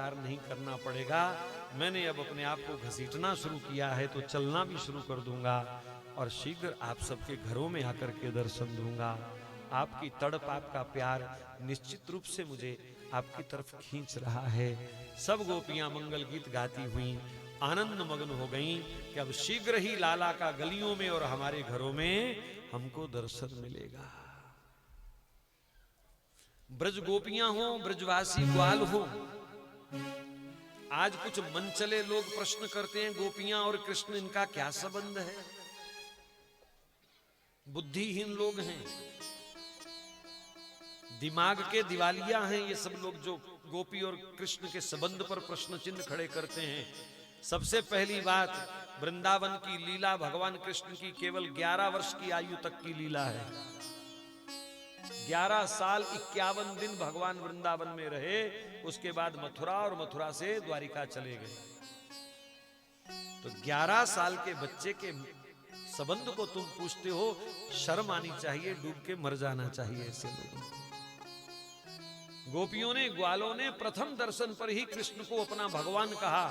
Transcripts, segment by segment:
इंतजार नहीं करना पड़ेगा। मैंने अब अपने आप को घसीटना शुरू किया है तो चलना भी शुरू कर दूंगा और शीघ्र आप सबके घरों में आकर के दर्शन दूंगा। आपकी तड़प, आपका प्यार निश्चित रूप से मुझे आपकी तरफ खींच रहा है। सब गोपियां मंगल गीत गाती हुई आनंद मग्न हो गईं कि अब शीघ्र ही लाला का गलियों में और हमारे घरों में हमको दर्शन मिलेगा। ब्रज गोपियां हो, ब्रजवासी ग्वाल हो, आज कुछ मनचले लोग प्रश्न करते हैं गोपियां और कृष्ण इनका क्या संबंध है। बुद्धिहीन लोग हैं, दिमाग के दिवालिया हैं ये सब लोग जो गोपी और कृष्ण के संबंध पर प्रश्न चिन्ह खड़े करते हैं। सबसे पहली बात, वृंदावन की लीला भगवान कृष्ण की केवल 11 वर्ष की आयु तक की लीला है। 11 साल 51 दिन भगवान वृंदावन में रहे, उसके बाद मथुरा और मथुरा से द्वारिका चले गए। तो 11 साल के बच्चे के संबंध को तुम पूछते हो, शर्म आनी चाहिए, डूब के मर जाना चाहिए ऐसे लोगों को। गोपियों ने, ग्वालों ने प्रथम दर्शन पर ही कृष्ण को अपना भगवान कहा,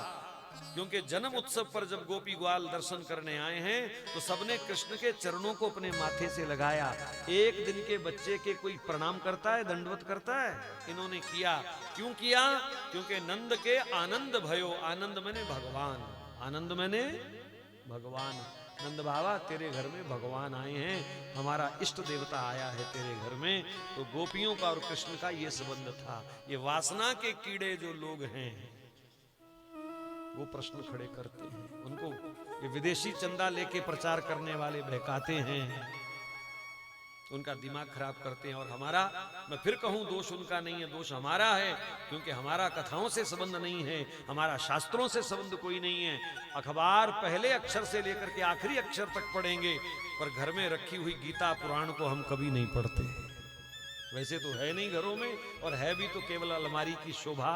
क्योंकि जन्म उत्सव पर जब गोपी ग्वाल दर्शन करने आए हैं तो सबने कृष्ण के चरणों को अपने माथे से लगाया। एक दिन के बच्चे के कोई प्रणाम करता है, दंडवत करता है? इन्होंने किया। क्यों किया? क्योंकि नंद के आनंद भयो, आनंद मैंने भगवान, आनंद मैंने भगवान। नंद बाबा तेरे घर में भगवान आए हैं, हमारा इष्ट देवता आया है तेरे घर में। तो गोपियों का और कृष्ण का ये संबंध था। ये वासना के कीड़े जो लोग हैं वो प्रश्न खड़े करते हैं, उनको ये विदेशी चंदा लेके प्रचार करने वाले बहकाते हैं, उनका दिमाग खराब करते हैं। और हमारा, मैं फिर कहूं, दोष उनका नहीं है, दोष हमारा है, क्योंकि हमारा कथाओं से संबंध नहीं है, हमारा शास्त्रों से संबंध कोई नहीं है। अखबार पहले अक्षर से लेकर के आखिरी अक्षर तक पढ़ेंगे, पर घर में रखी हुई गीता पुराण को हम कभी नहीं पढ़ते। वैसे तो है नहीं घरों में, और है भी तो केवल अलमारी की शोभा,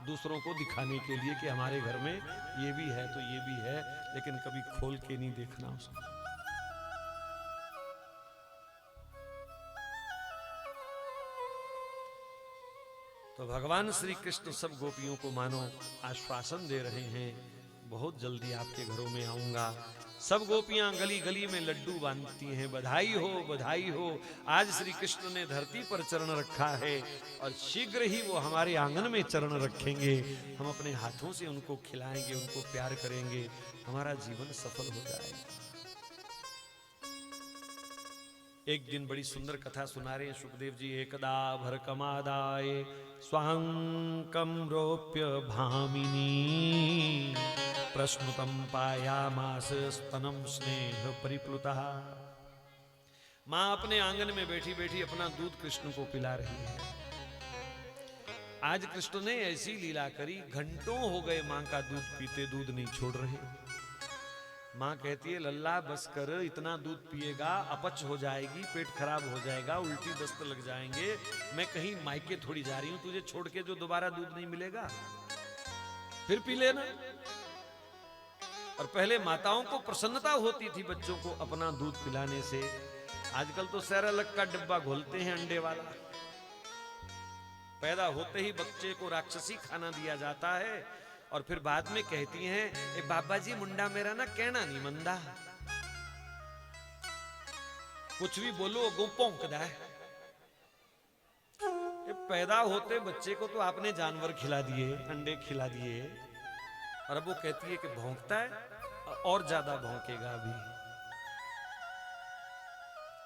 दूसरों को दिखाने के लिए कि हमारे घर में ये भी है तो ये भी है, लेकिन कभी खोल के नहीं देखना उसको। तो भगवान श्री कृष्ण सब गोपियों को मानो आश्वासन दे रहे हैं, बहुत जल्दी आपके घरों में आऊंगा। सब गोपियां गली गली में लड्डू बांधती हैं, बधाई हो बधाई हो, आज श्री कृष्ण ने धरती पर चरण रखा है और शीघ्र ही वो हमारे आंगन में चरण रखेंगे। हम अपने हाथों से उनको खिलाएंगे, उनको प्यार करेंगे, हमारा जीवन सफल हो जाएगा। एक दिन बड़ी सुंदर कथा सुना रहे हैं सुखदेव जी। एकदा भरकमादाय स्वांकम रोप्य भामिनी प्रश्नुतम पायामास स्तनम स्नेह परिप्लुता। मां अपने आंगन में बैठी बैठी अपना दूध कृष्ण को पिला रही है। आज कृष्ण ने ऐसी लीला करी, घंटों हो गए मां का दूध पीते, दूध नहीं छोड़ रहे। मां कहती है, लल्ला बस कर, इतना दूध पिएगा अपच हो जाएगी, पेट खराब हो जाएगा, उल्टी दस्त लग जाएंगे, मैं कहीं मायके थोड़ी जा रही हूं तुझे छोड़ के जो दोबारा दूध नहीं मिलेगा, फिर पी लेना। और पहले माताओं को प्रसन्नता होती थी बच्चों को अपना दूध पिलाने से। आजकल तो सेरेलैक का डिब्बा घोलते हैं अंडे वाला, पैदा होते ही बच्चे को राक्षसी खाना दिया जाता है और फिर बाद में कहती हैं, ए बाबा जी मुंडा मेरा ना कहना नहीं मंदा, कुछ भी बोलो गो भौंकदा है। पैदा होते बच्चे को तो आपने जानवर खिला दिए, अंडे खिला दिए, और अब वो कहती है कि भौंकता है और ज्यादा भौंकेगा अभी।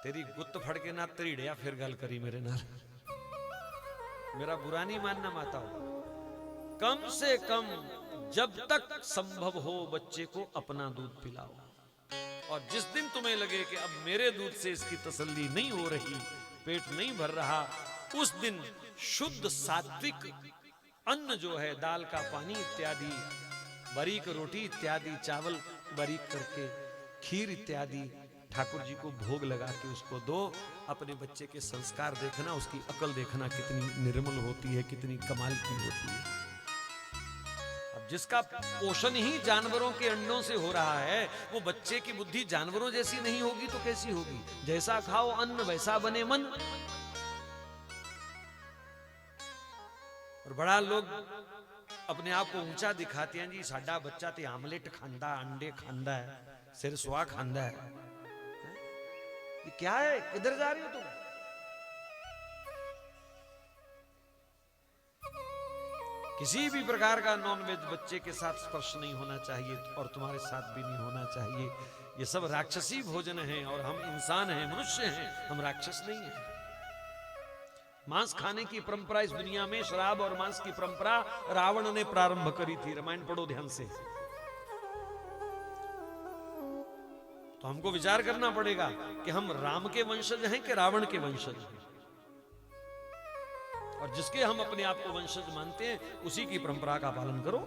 तेरी गुत्त फड़ के ना त्रीड़िया फिर गल करी मेरे नाल, मेरा बुरा नहीं मानना माताओं। कम से कम जब तक संभव हो बच्चे को अपना दूध पिलाओ, और जिस दिन तुम्हें लगे कि अब मेरे दूध से इसकी तसल्ली नहीं हो रही, पेट नहीं भर रहा, उस दिन शुद्ध सात्विक अन्न जो है, दाल का पानी इत्यादि, बारीक रोटी इत्यादि, चावल बारीक करके, खीर इत्यादि ठाकुर जी को भोग लगा के उसको दो। अपने बच्चे के संस्कार देखना, उसकी अकल देखना कितनी निर्मल होती है, कितनी कमाल की होती है। अब जिसका पोषण ही जानवरों के अंडों से हो रहा है, वो बच्चे की बुद्धि जानवरों जैसी नहीं होगी तो कैसी होगी? जैसा खाओ अन्न वैसा बने मन। और बड़ा लोग अपने आप को ऊंचा दिखाते हैं जी, साडा बच्चा ते आमलेट खांदा, अंडे खांदा है, सिर सुहा खांदा है। ये क्या है, किधर जा रही हो तुम? किसी भी प्रकार का नॉनवेज बच्चे के साथ स्पर्श नहीं होना चाहिए और तुम्हारे साथ भी नहीं होना चाहिए। ये सब राक्षसी भोजन है और हम इंसान हैं, मनुष्य हैं, हम राक्षस नहीं हैं। मांस खाने की परंपरा इस दुनिया में, शराब और मांस की परंपरा रावण ने प्रारंभ करी थी। रामायण पढ़ो ध्यान से। तो हमको विचार करना पड़ेगा कि हम राम के वंशज हैं कि रावण के वंशज हैं। और जिसके हम अपने आप को वंशज मानते हैं उसी की परंपरा का पालन करो।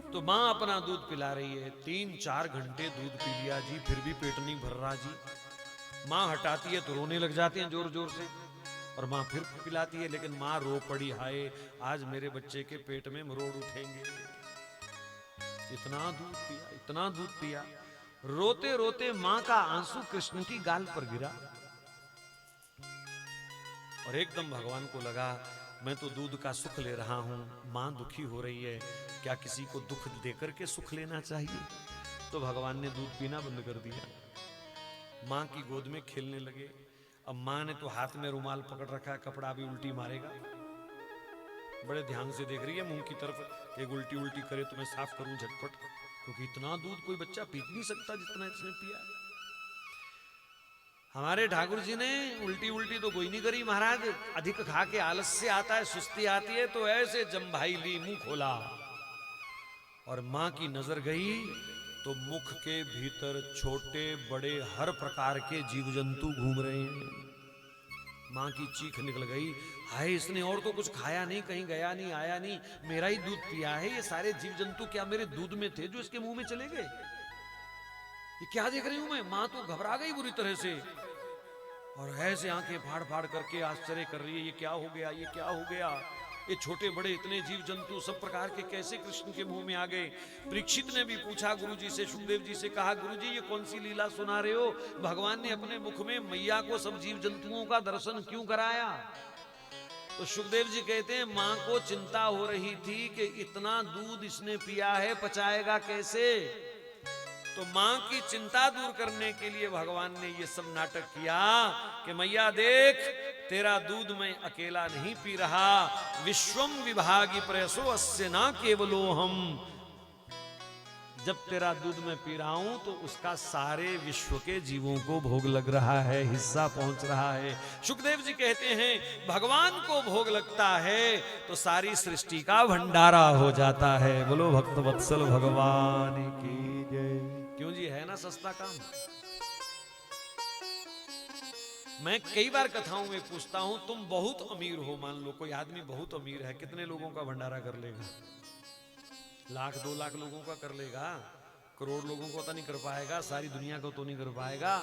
तो मां अपना दूध पिला रही है, 3-4 घंटे दूध पी लिया जी, फिर भी पेट नहीं भर रहा जी। मां हटाती है तो रोने लग जाते हैं जोर जोर से, और मां फिर पिलाती है, लेकिन मां रो पड़ी, हाय आज मेरे बच्चे के पेट में मरोड़ उठेंगे। इतना दूध पिया, इतना दूध पिया। रोते रोते मां का आंसू कृष्ण की गाल पर गिरा और एकदम भगवान को लगा मैं तो दूध का सुख ले रहा हूं, मां दुखी हो रही है, क्या किसी को दुख देकर के सुख लेना चाहिए? तो भगवान ने दूध पीना बंद कर दिया। मां की गोद में खेलने लगे। अब मां ने तो हाथ में रुमाल पकड़ रखा है, कपड़ा भी उल्टी मारेगा, बड़े ध्यान से देख रही है मुंह की तरफ, एक उल्टी उल्टी करे तो मैं साफ करूं झटपट, क्योंकि इतना दूध कोई बच्चा पी नहीं सकता जितना इसने पिया। हमारे ठाकुर जी ने उल्टी उल्टी तो कोई नहीं करी महाराज, अधिक खा के आलस्य आता है, सुस्ती आती है, तो ऐसे जम्भाई ली, मुंह खोला और मां की नजर गई तो मुख के भीतर छोटे बड़े हर प्रकार के जीव जंतु घूम रहे हैं। मां की चीख निकल गई, हाय इसने और तो कुछ खाया नहीं, कहीं गया नहीं, आया नहीं, मेरा ही दूध पिया है, ये सारे जीव जंतु क्या मेरे दूध में थे जो इसके मुंह में चले गए? ये क्या देख रही हूं मैं? मां तो घबरा गई बुरी तरह से और ऐसे आंखें फाड़ फाड़ करके आश्चर्य कर रही है, ये क्या हो गया, ये क्या हो गया? ये छोटे बड़े इतने जीव जंतु सब प्रकार के कैसे कृष्ण के मुंह में आ गए? परीक्षित ने भी पूछा गुरुजी से, सुखदेव जी से, कहा गुरुजी ये कौन सी लीला सुना रहे हो? भगवान ने अपने मुख में मैया को सब जीव जंतुओं का दर्शन क्यों कराया? तो सुखदेव जी कहते हैं मां को चिंता हो रही थी कि इतना दूध इसने पिया है, पचाएगा कैसे? तो मां की चिंता दूर करने के लिए भगवान ने ये सब नाटक किया कि मैया देख, तेरा दूध मैं अकेला नहीं पी रहा, विश्वम विभागी प्रयसो अस्य ना केवलो हम। जब तेरा दूध मैं पी रहा हूं तो उसका सारे विश्व के जीवों को भोग लग रहा है, हिस्सा पहुंच रहा है। सुखदेव जी कहते हैं भगवान को भोग लगता है तो सारी सृष्टि का भंडारा हो जाता है। बोलो भक्त वत्सल भगवान की जय। क्यों जी, है ना सस्ता काम? मैं कई बार कथाओं में पूछता हूं, तुम बहुत अमीर हो, मान लो कोई आदमी बहुत अमीर है, कितने लोगों का भंडारा कर लेगा? 1,00,000 2 लाख लोगों का कर लेगा, करोड़ लोगों को तो नहीं कर पाएगा, सारी दुनिया को तो नहीं कर पाएगा।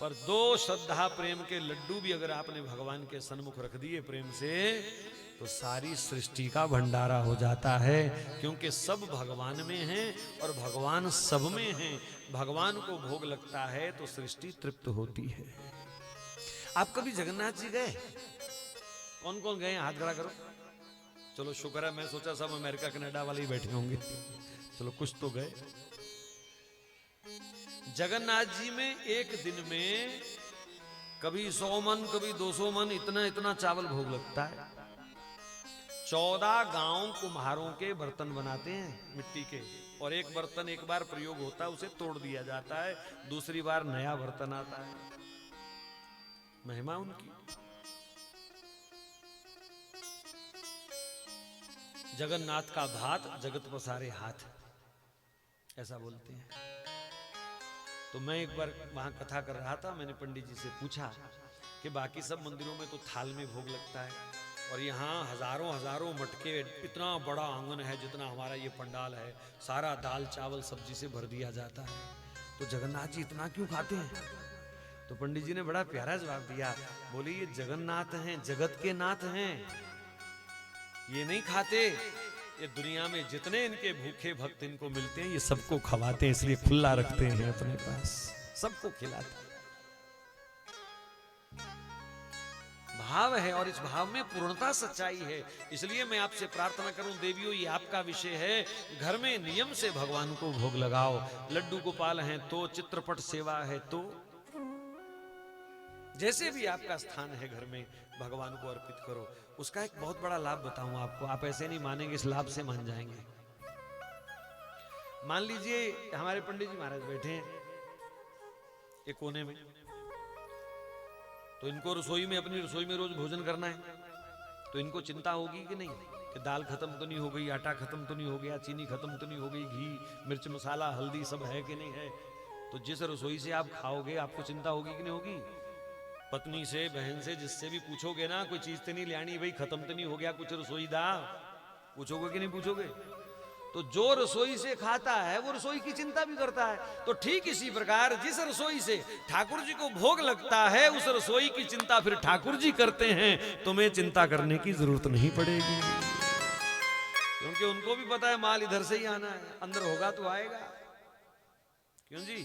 पर 2 श्रद्धा प्रेम के लड्डू भी अगर आपने भगवान के सन्मुख रख दिए प्रेम से, तो सारी सृष्टि का भंडारा हो जाता है, क्योंकि सब भगवान में हैं और भगवान सब में हैं। भगवान को भोग लगता है तो सृष्टि तृप्त होती है। आप कभी जगन्नाथ जी गए? कौन कौन गए? हाथ खड़ा करो। चलो शुक्र है, मैं सोचा सब अमेरिका कनाडा वाले ही बैठे होंगे, चलो कुछ तो गए। जगन्नाथ जी में एक दिन में कभी 100 मन, कभी 200 मन, इतना इतना चावल भोग लगता है। 14 गांव कुम्हारों के बर्तन बनाते हैं मिट्टी के, और एक बर्तन एक बार प्रयोग होता है उसे तोड़ दिया जाता है, दूसरी बार नया बर्तन आता है। महिमा उनकी। जगन्नाथ का भात जगत पसारे हाथ, ऐसा बोलते हैं। तो मैं एक बार वहां कथा कर रहा था, मैंने पंडित जी से पूछा कि बाकी सब मंदिरों में तो थाल में भोग लगता है और यहाँ हजारों हजारों मटके, इतना बड़ा आंगन है जितना हमारा ये पंडाल है, सारा दाल चावल सब्जी से भर दिया जाता है, तो जगन्नाथ जी इतना क्यों खाते हैं? तो पंडित जी ने बड़ा प्यारा जवाब दिया, बोले ये जगन्नाथ हैं, जगत के नाथ हैं, ये नहीं खाते, ये दुनिया में जितने इनके भूखे भक्त इनको मिलते हैं ये सबको खवाते हैं, इसलिए खुला रखते हैं अपने पास, सबको खिलाते हैं। भाव है और इस भाव में पूर्णता सच्चाई है। इसलिए मैं आपसे प्रार्थना करूं देवियों, ये आपका विषय है, घर में नियम से भगवान को भोग लगाओ। लड्डू गोपाल हैं तो, चित्रपट सेवा है तो, जैसे भी आपका स्थान है घर में भगवान को अर्पित करो। उसका एक बहुत बड़ा लाभ बताऊं आपको, आप ऐसे नहीं मानेंगे, इस लाभ से मान जाएंगे। मान लीजिए हमारे पंडित जी महाराज बैठे हैं एक कोने में, तो इनको रसोई में, अपनी रसोई में रोज भोजन करना है, तो इनको चिंता होगी कि नहीं कि दाल खत्म तो नहीं हो गई, आटा खत्म तो नहीं हो गया, चीनी खत्म तो नहीं हो गई, घी मिर्च मसाला हल्दी सब है कि नहीं है। तो जिस रसोई से आप खाओगे आपको चिंता होगी कि नहीं होगी। पत्नी से, बहन से, जिससे भी पूछोगे ना, कोई चीज तो नहीं लानी भाई, खत्म तो नहीं हो गया कुछ रसोई दा, पूछोगे कि नहीं पूछोगे। तो जो रसोई से खाता है वो रसोई की चिंता भी करता है। तो ठीक इसी प्रकार जिस रसोई से ठाकुर जी को भोग लगता है उस रसोई की चिंता फिर ठाकुर जी करते हैं, तुम्हें चिंता करने की जरूरत नहीं पड़ेगी, क्योंकि उनको भी पता है माल इधर से ही आना है, अंदर होगा तो आएगा। क्यों जी?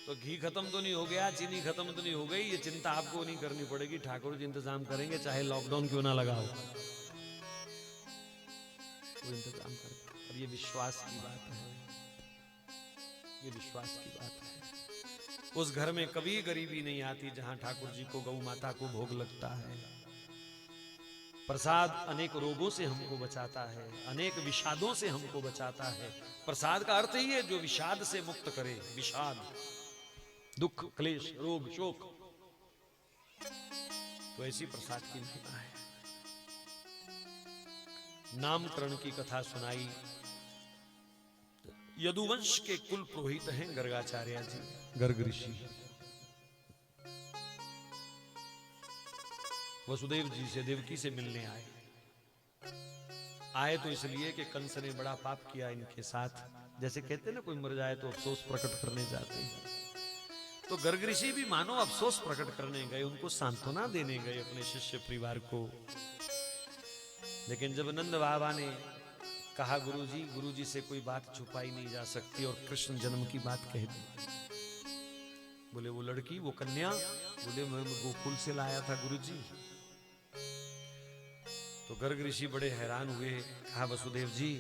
तो घी खत्म तो नहीं हो गया, चीनी खत्म तो नहीं हो गई, ये चिंता आपको नहीं करनी पड़ेगी, ठाकुर जी इंतजाम करेंगे, चाहे लॉकडाउन क्यों ना लगा हो, वो इंतजाम करेंगे। और ये विश्वास की बात है, ये विश्वास की बात है। उस घर में कभी गरीबी नहीं आती जहां ठाकुर जी को, गौ माता को भोग लगता है। प्रसाद अनेक रोगों से हमको बचाता है, अनेक विषादों से हमको बचाता है। प्रसाद का अर्थ ही है जो विषाद से मुक्त करे, विषाद, दुख, क्लेश, रोग, शोक। तो ऐसी प्रसाद की महिमा है। नामकरण की कथा सुनाई। यदुवंश के कुल पुरोहित हैं गर्गाचार्य जी, गर्ग ऋषि। वसुदेव जी से, देवकी से मिलने आए तो इसलिए कि कंस ने बड़ा पाप किया इनके साथ। जैसे कहते हैं ना, कोई मर जाए तो अफसोस प्रकट करने जाते हैं, तो गर्ग ऋषि भी मानो अफसोस प्रकट करने गए, उनको सांत्वना देने गए अपने शिष्य परिवार को। लेकिन जब नंद बाबा ने कहा गुरुजी से कोई बात छुपाई नहीं जा सकती, और कृष्ण जन्म की बात कह दी। बोले वो लड़की, वो कन्या, बोले मैं गोकुल से लाया था गुरुजी। तो गर्ग ऋषि बड़े हैरान हुए, कहा वसुदेव जी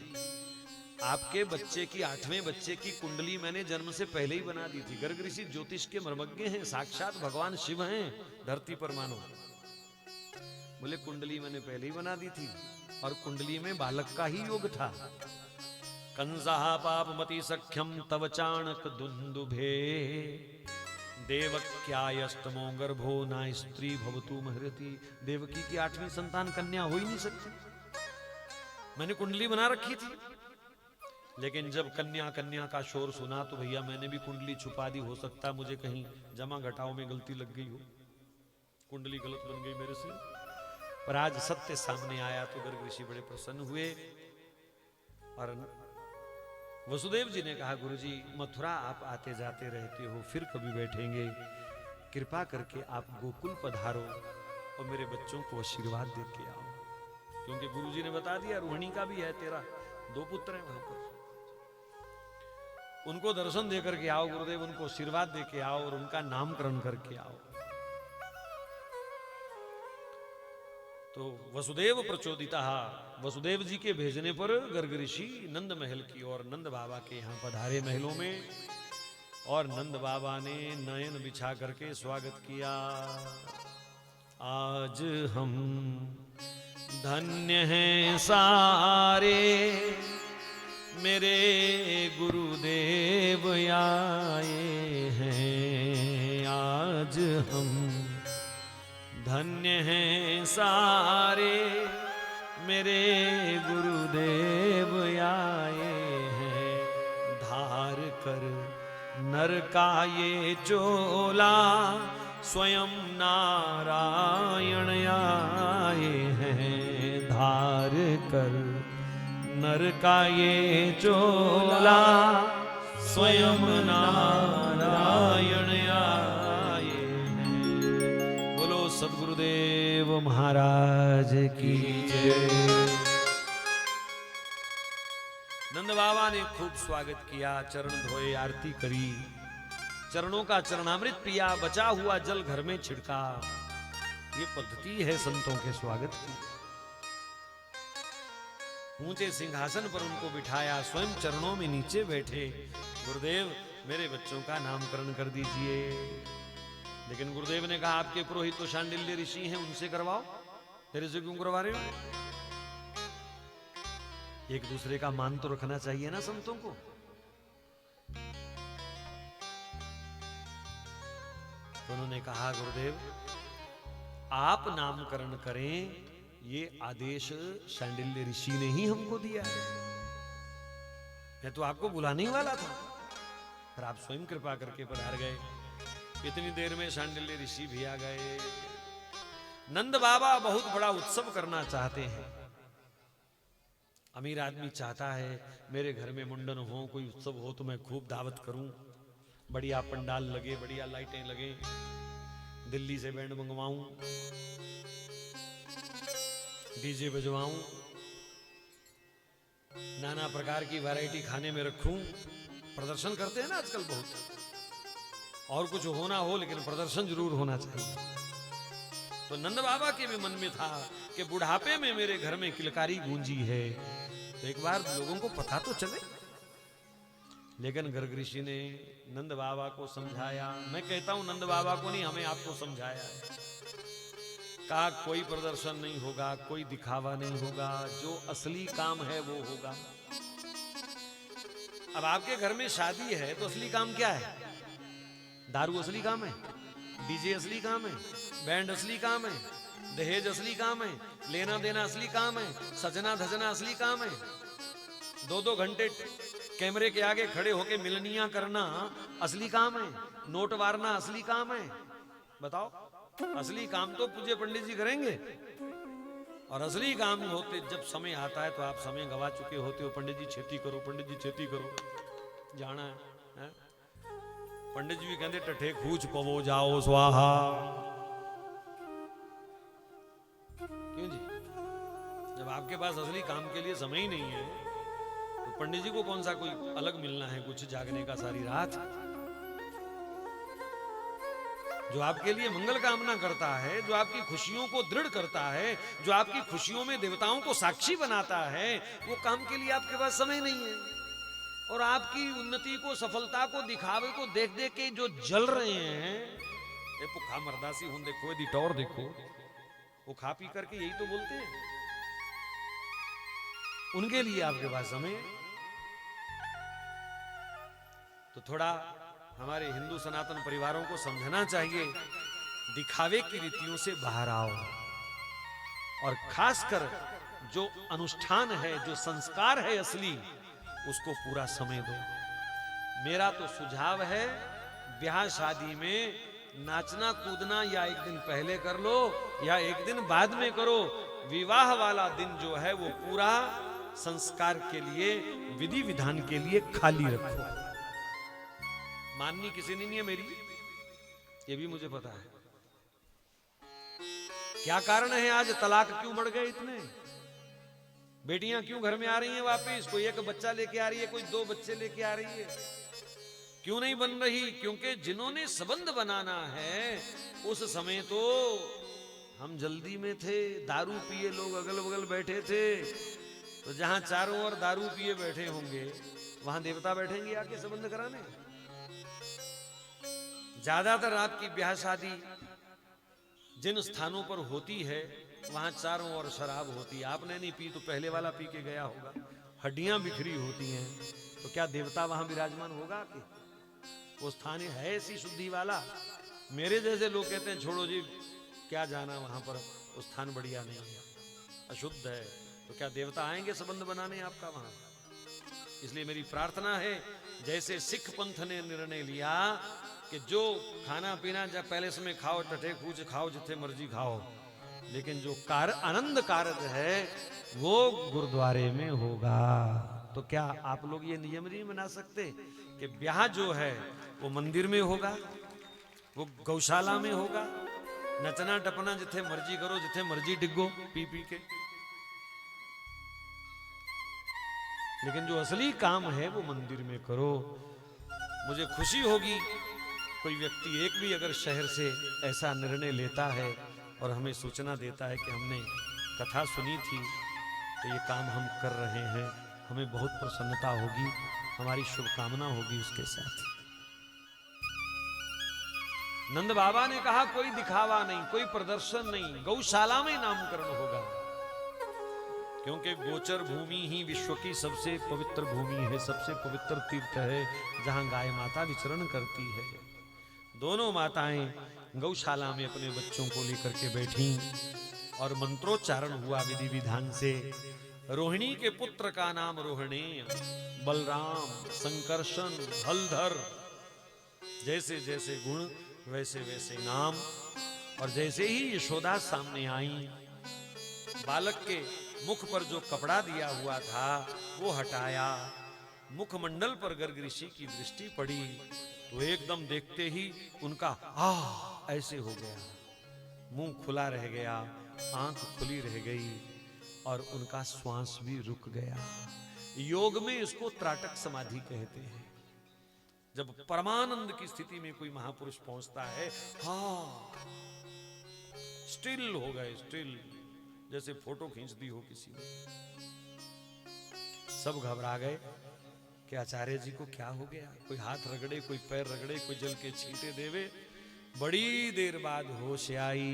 आपके बच्चे की, 8वें बच्चे की कुंडली मैंने जन्म से पहले ही बना दी थी। गर्ग ऋषि ज्योतिष के मर्मज्ञ हैं, साक्षात भगवान शिव हैं धरती पर मानो। बोले कुंडली मैंने पहले ही बना दी थी, और कुंडली में बालक का ही योग था। कंसा पापमति सख्यम तव चाणक दुंदुभे देवक्यायस्तमो गर्भो ना स्त्री भवतु महृति। देवकी की 8वीं संतान कन्या हो ही नहीं सकती, मैंने कुंडली बना रखी थी। लेकिन जब कन्या का शोर सुना तो भैया मैंने भी कुंडली छुपा दी। हो सकता है मुझे कहीं जमा घटाओ में गलती लग गई हो, कुंडली गलत बन गई मेरे से। पर आज सत्य सामने आया तो गर्ग ऋषि बड़े प्रसन्न हुए। और वसुदेव जी ने कहा गुरुजी मथुरा आप आते जाते रहते हो, फिर कभी बैठेंगे, कृपा करके आप गोकुल पधारो और मेरे बच्चों को आशीर्वाद दे के आओ। क्योंकि गुरुजी ने बता दिया रोहिणी का भी है, तेरा 2 पुत्र हैं वहां पर, उनको दर्शन दे करके आओ गुरुदेव, उनको आशीर्वाद दे के आओ और उनका नामकरण करके आओ। तो वसुदेव प्रचोदिता, वसुदेव जी के भेजने पर गर्ग ऋषि नंद महल की ओर, नंद बाबा के यहाँ पधारे महलों में, और नंद बाबा ने नयन बिछा करके स्वागत किया। आज हम धन्य हैं सारे, मेरे गुरुदेव आए हैं। आज हम धन्य हैं सारे, मेरे गुरुदेव आए हैं। धार कर नर का ये चोला, स्वयं नारायण आए हैं। धार कर नर का ये चोला, स्वयं नारायण आए हैं। बोलो सद्गुरुदेव महाराज की जय। नंद बाबा ने खूब स्वागत किया, चरण धोए, आरती करी, चरणों का चरणामृत पिया, बचा हुआ जल घर में छिड़का। ये पद्धति है संतों के स्वागत की। ऊंचे सिंहासन पर उनको बिठाया, स्वयं चरणों में नीचे बैठे। गुरुदेव मेरे बच्चों का नामकरण कर दीजिए। लेकिन गुरुदेव ने कहा आपके पुरोहित तो शांडिल्य ऋषि हैं, उनसे करवाओ, तेरे से क्यों करवा रहे हो? एक दूसरे का मान तो रखना चाहिए ना संतों को। तो उन्होंने कहा गुरुदेव आप नामकरण करें, ये आदेश शांडिल्य ऋषि ने ही हमको दिया है। मैं तो आपको बुलाने ही वाला था, पर आप स्वयं कृपा करके पधार गए। इतनी देर में शांडिल्य ऋषि भी आ गए। नंद बाबा बहुत बड़ा उत्सव करना चाहते हैं। अमीर आदमी चाहता है मेरे घर में मुंडन हो, कोई उत्सव हो तो मैं खूब दावत करूं, बढ़िया पंडाल लगे, बढ़िया लाइटें लगे, दिल्ली से बैंड मंगवाऊं, डीजे बजवाऊं, नाना प्रकार की वैरायटी खाने में रखूं। प्रदर्शन करते हैं ना आजकल बहुत, और कुछ होना हो लेकिन प्रदर्शन जरूर होना चाहिए। तो नंद बाबा के भी मन में था कि बुढ़ापे में मेरे घर में किलकारी गूंजी है, तो एक बार लोगों को पता तो चले। लेकिन गर्ग ऋषि ने नंद बाबा को समझाया, मैं कहता हूं नंद बाबा को नहीं, हमें आपको समझाया है। कहा कोई प्रदर्शन नहीं होगा, कोई दिखावा नहीं होगा, जो असली काम है वो होगा। अब आपके घर में शादी है तो असली काम क्या है? दारू असली काम है, डीजे असली काम है, बैंड असली काम है, दहेज असली काम है, लेना देना असली काम है, सजना धजना असली काम है, 2-2 घंटे कैमरे के आगे खड़े होके मिलनियां करना असली काम है, नोट वारना असली काम है। बताओ, असली काम तो पूज्य पंडित जी करेंगे। और असली काम होते जब समय आता है तो आप समय गवा चुके होते हो। पंडित जी छेती करो, पंडित जी छेती करो, जाना है? पंडित जी भी कहते टठे खूच पवो जाओ स्वाहा। क्यों जी? जब आपके पास असली काम के लिए समय ही नहीं है तो पंडित जी को कौन सा कोई अलग मिलना है कुछ जागने का सारी रात? जो आपके लिए मंगल कामना करता है, जो आपकी खुशियों को दृढ़ करता है, जो आपकी खुशियों में देवताओं को साक्षी बनाता है, वो काम के लिए आपके पास समय नहीं है। और आपकी उन्नति को, सफलता को, दिखावे को देख देख के जो जल रहे हैं, ये भुखा मरदासी हूं देखो, यदि टौर देखो, वो खा पी करके यही तो बोलते हैं। उनके लिए आपके पास समय। तो थोड़ा हमारे हिंदू सनातन परिवारों को समझना चाहिए, दिखावे की रीतियों से बाहर आओ और खासकर जो अनुष्ठान है, जो संस्कार है असली, उसको पूरा समय दो। मेरा तो सुझाव है ब्याह शादी में नाचना कूदना या एक दिन पहले कर लो या एक दिन बाद में करो, विवाह वाला दिन जो है वो पूरा संस्कार के लिए, विधि विधान के लिए खाली रखो। माननी किसी ने नहीं है मेरी, ये भी मुझे पता है। क्या कारण है आज तलाक क्यों बढ़ गए इतने? बेटियां क्यों घर में आ रही हैं वापिस? कोई एक बच्चा लेके आ रही है, कोई 2 बच्चे लेके आ रही है। क्यों नहीं बन रही? क्योंकि जिन्होंने संबंध बनाना है उस समय तो हम जल्दी में थे, दारू पिए लोग अगल बगल बैठे थे। तो जहां चारों ओर दारू पिए बैठे होंगे वहां देवता बैठेंगे आके संबंध कराने। ज्यादातर आपकी ब्याह शादी जिन स्थानों पर होती है वहां चारों ओर शराब होती है। आपने नहीं पी तो पहले वाला पी के गया होगा, हड्डियां बिखरी होती हैं, तो क्या देवता वहां विराजमान होगा कि? वो स्थान है ऐसी शुद्धि वाला? मेरे जैसे लोग कहते हैं छोड़ो जी, क्या जाना वहां पर, वो स्थान बढ़िया नहीं है, अशुद्ध है। तो क्या देवता आएंगे संबंध बनाने आपका वहां? इसलिए मेरी प्रार्थना है, जैसे सिख पंथ ने निर्णय लिया कि जो खाना पीना जब पैलेस में खाओ, टठे कूच खाओ, जिथे मर्जी खाओ, लेकिन जो आनंद कारज है वो गुरुद्वारे में होगा। तो क्या आप लोग ये नियम नहीं बना सकते कि ब्याह जो है वो मंदिर में होगा, वो गौशाला में होगा, नचना टपना जिथे मर्जी करो, जिथे मर्जी डिगो पी पी के, लेकिन जो असली काम है वो मंदिर में करो। मुझे खुशी होगी कोई व्यक्ति एक भी अगर शहर से ऐसा निर्णय लेता है और हमें सूचना देता है कि हमने कथा सुनी थी तो ये काम हम कर रहे हैं, हमें बहुत प्रसन्नता होगी, हमारी शुभकामना होगी उसके साथ। नंद बाबा ने कहा कोई दिखावा नहीं, कोई प्रदर्शन नहीं, गौशाला में नामकरण होगा, क्योंकि गोचर भूमि ही विश्व की सबसे पवित्र भूमि है, सबसे पवित्र तीर्थ है जहां गाय माता विचरण करती है। दोनों माताएं गौशाला में अपने बच्चों को लेकर के बैठी और मंत्रोच्चारण हुआ विधि विधान से। रोहिणी के पुत्र का नाम रोहिणेय, बलराम, संकर्षण, हलधर, जैसे जैसे गुण वैसे वैसे नाम। और जैसे ही यशोदा सामने आई, बालक के मुख पर जो कपड़ा दिया हुआ था वो हटाया, मुखमंडल पर गर्ग ऋषि की दृष्टि पड़ी तो एकदम देखते ही उनका ऐसे हो गया, मुंह खुला रह गया, आंख खुली रह गई और उनका श्वास भी रुक गया। योग में इसको त्राटक समाधि कहते हैं। जब परमानंद की स्थिति में कोई महापुरुष पहुंचता है, स्टिल हो गए, स्टिल, जैसे फोटो खींच दी हो किसी ने। सब घबरा गए कि आचार्य जी को क्या हो गया, कोई हाथ रगड़े, कोई पैर रगड़े, कोई जल के छींटे देवे। बड़ी देर बाद होश आई।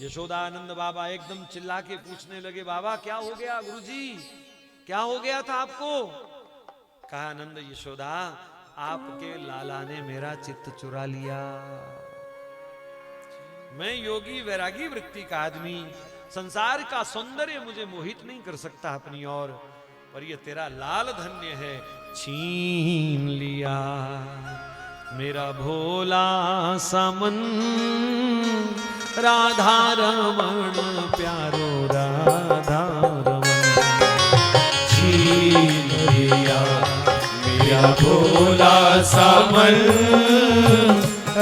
यशोदानंद बाबा एकदम चिल्ला के पूछने लगे, बाबा क्या हो गया, गुरुजी क्या हो गया था आपको? कहा, नंद यशोदा, आपके लाला ने मेरा चित्त चुरा लिया। मैं योगी वैरागी वृत्ति का आदमी, संसार का सौंदर्य मुझे मोहित नहीं कर सकता अपनी ओर, पर ये तेरा लाल धन्य है, छीन लिया मेरा भोला समन, राधा रमण प्यारो राधा रमण, छीन लिया मेरा भोला समन,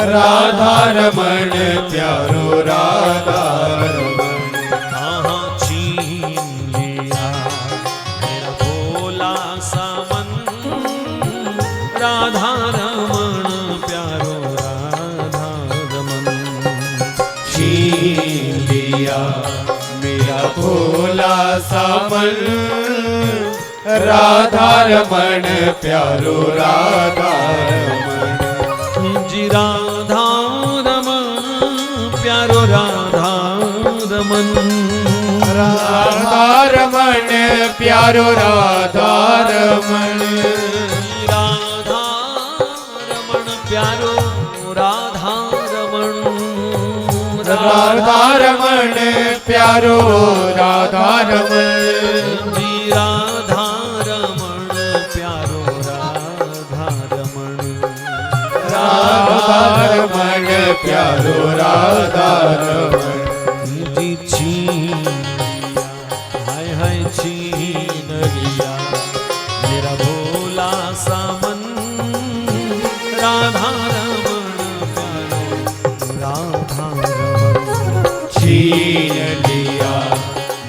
राधा रमण प्यारो राधा रमण। हाँ, छीन लिया मेरा भोला समन, राधा रमण प्यारो राधा रमण। छीन लिया मेरा भोला समन, राधा रमण प्यारो राधा रमण। जी राधा रमण प्यारो राधा रमण, राधा रमण प्यारो राधा रमण, राधा रमण प्यारो राधा रमण, राधा रमण प्यारो राधा रमण। जी राधा रमण प्यारो राधा रमण, राधा रमण प्यारो राधा रमण। जी छीन हाय हाय छीन लिया मेरा भोला समन, राधा रमण प्यारो राधा रमण। छीन लिया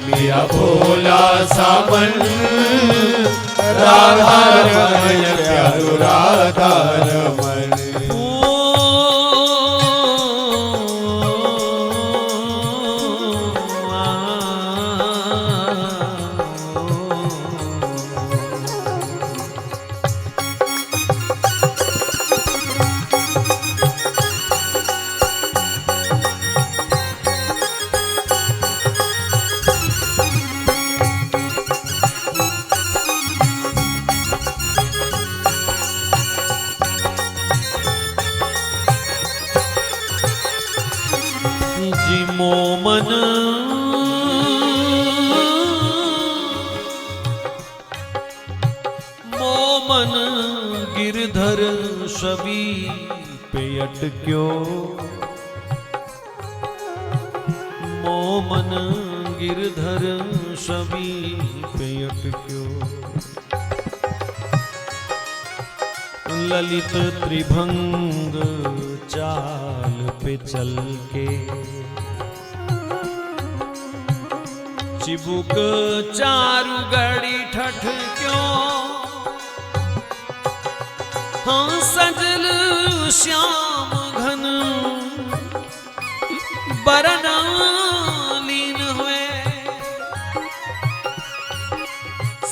मेरा भोला समन, राधा रमण प्यारो राधा रमण। मोमन मोमन गिरधर छवि पे अटक्यो, मोमन गिरधर छवि पे अटक्यो। ललित त्रिभंग चाल पे चल के, चिबुक चारु गड़ी ठठ क्यों, हाँ सजल श्याम घन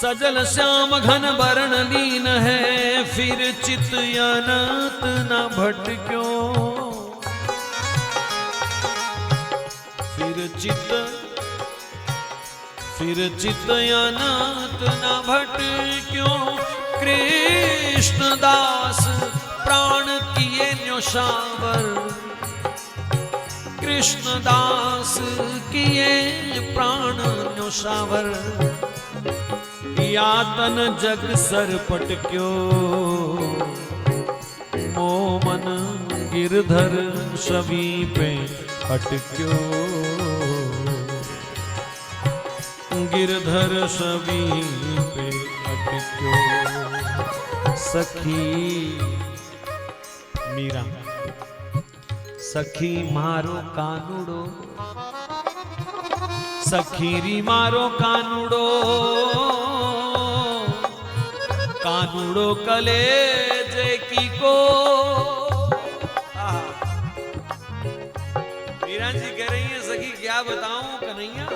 सजल श्याम घन वरण लीन है, फिर चित अनंत न भटक्यो। फिर चित अनंत न भटक्यो। कृष्ण दास प्राण किए न्योछावर, कृष्ण दास किए प्राण न्योछावर। यातन जग सर पटक्यो, मोमन गिरधर छवि पे अटक्यो। गिरधर छवि पे अटक्यो। सखी मीरा, सखी मारो कानुड़ो, सखी री मारो कानुड़ो, कानुड़ो कलेजे की को। मीरा जी कह रही है सखी क्या बताऊं कन्हैया,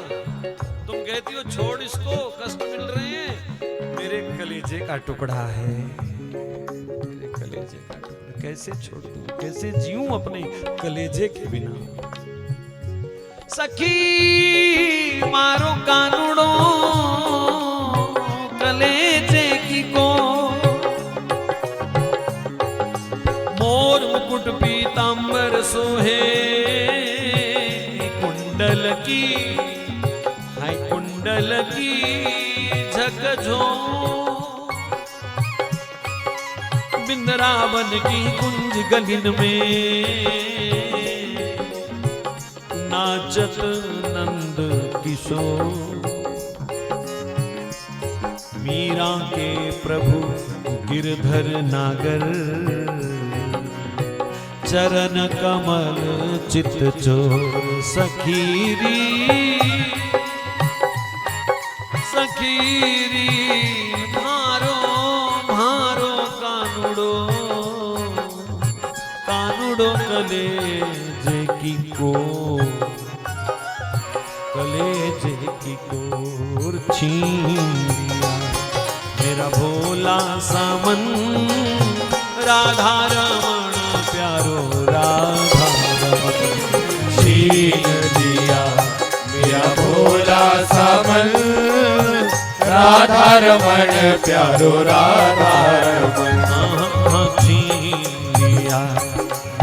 तुम कहती हो छोड़ इसको, कष्ट मिल रहे हैं, मेरे कलेजे का टुकड़ा है, मेरे कलेजे का टुकड़ा, कैसे छोड़ दूं, कैसे जीऊं अपने कलेजे के बिना। सखी मारो कानुड़ो कलेजे की को, मोर मुकुट पीतांबर सोहे, कुंडल की हाय कुंडल की झकझो, बिंद्रावन की कुंज गलिन में नाचत नंद किशोर। मीरा के प्रभु गिरधर नागर, चरण कमल चित चोर। सखीरी सखीरी मारो मारो कानुड़ो, कानुड़ो कलेजे की को, कलेजे की कोर छीन लिया मेरा भोला सामन। राधा रमण प्यारो राधा रमण छीन लिया मेरा भोला सामन। राधा रमण प्यारो राधा रमण छीन लिया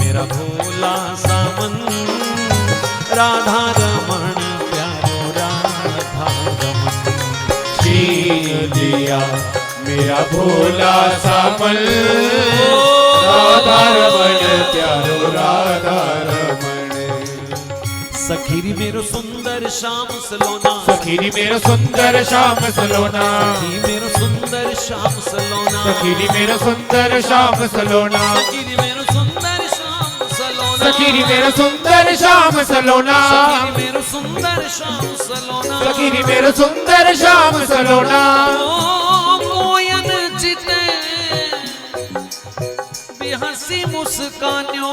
मेरा भोला सामन। राधा रमण प्यारो राधा रमण छीन लिया मेरा भोला सामन। राधा रमण प्यारो राधा रमण। सखीरी मेरो सुंदर श्याम सलोना, सखीरी मेरो सुंदर श्याम सलोना, सखी मेरो सुंदर श्याम सलोना, सखीरी मेरो सुंदर श्याम सलोना, सखीरी मेरो सुंदर श्याम सलोना, सखीरी मेरो सुंदर श्याम सलोना, सखीरी मेरो सुंदर श्याम सलोना, सखीरी मेरो सुंदर श्याम सलोना। कोयन चिते बेहसी मुस्कान्यो,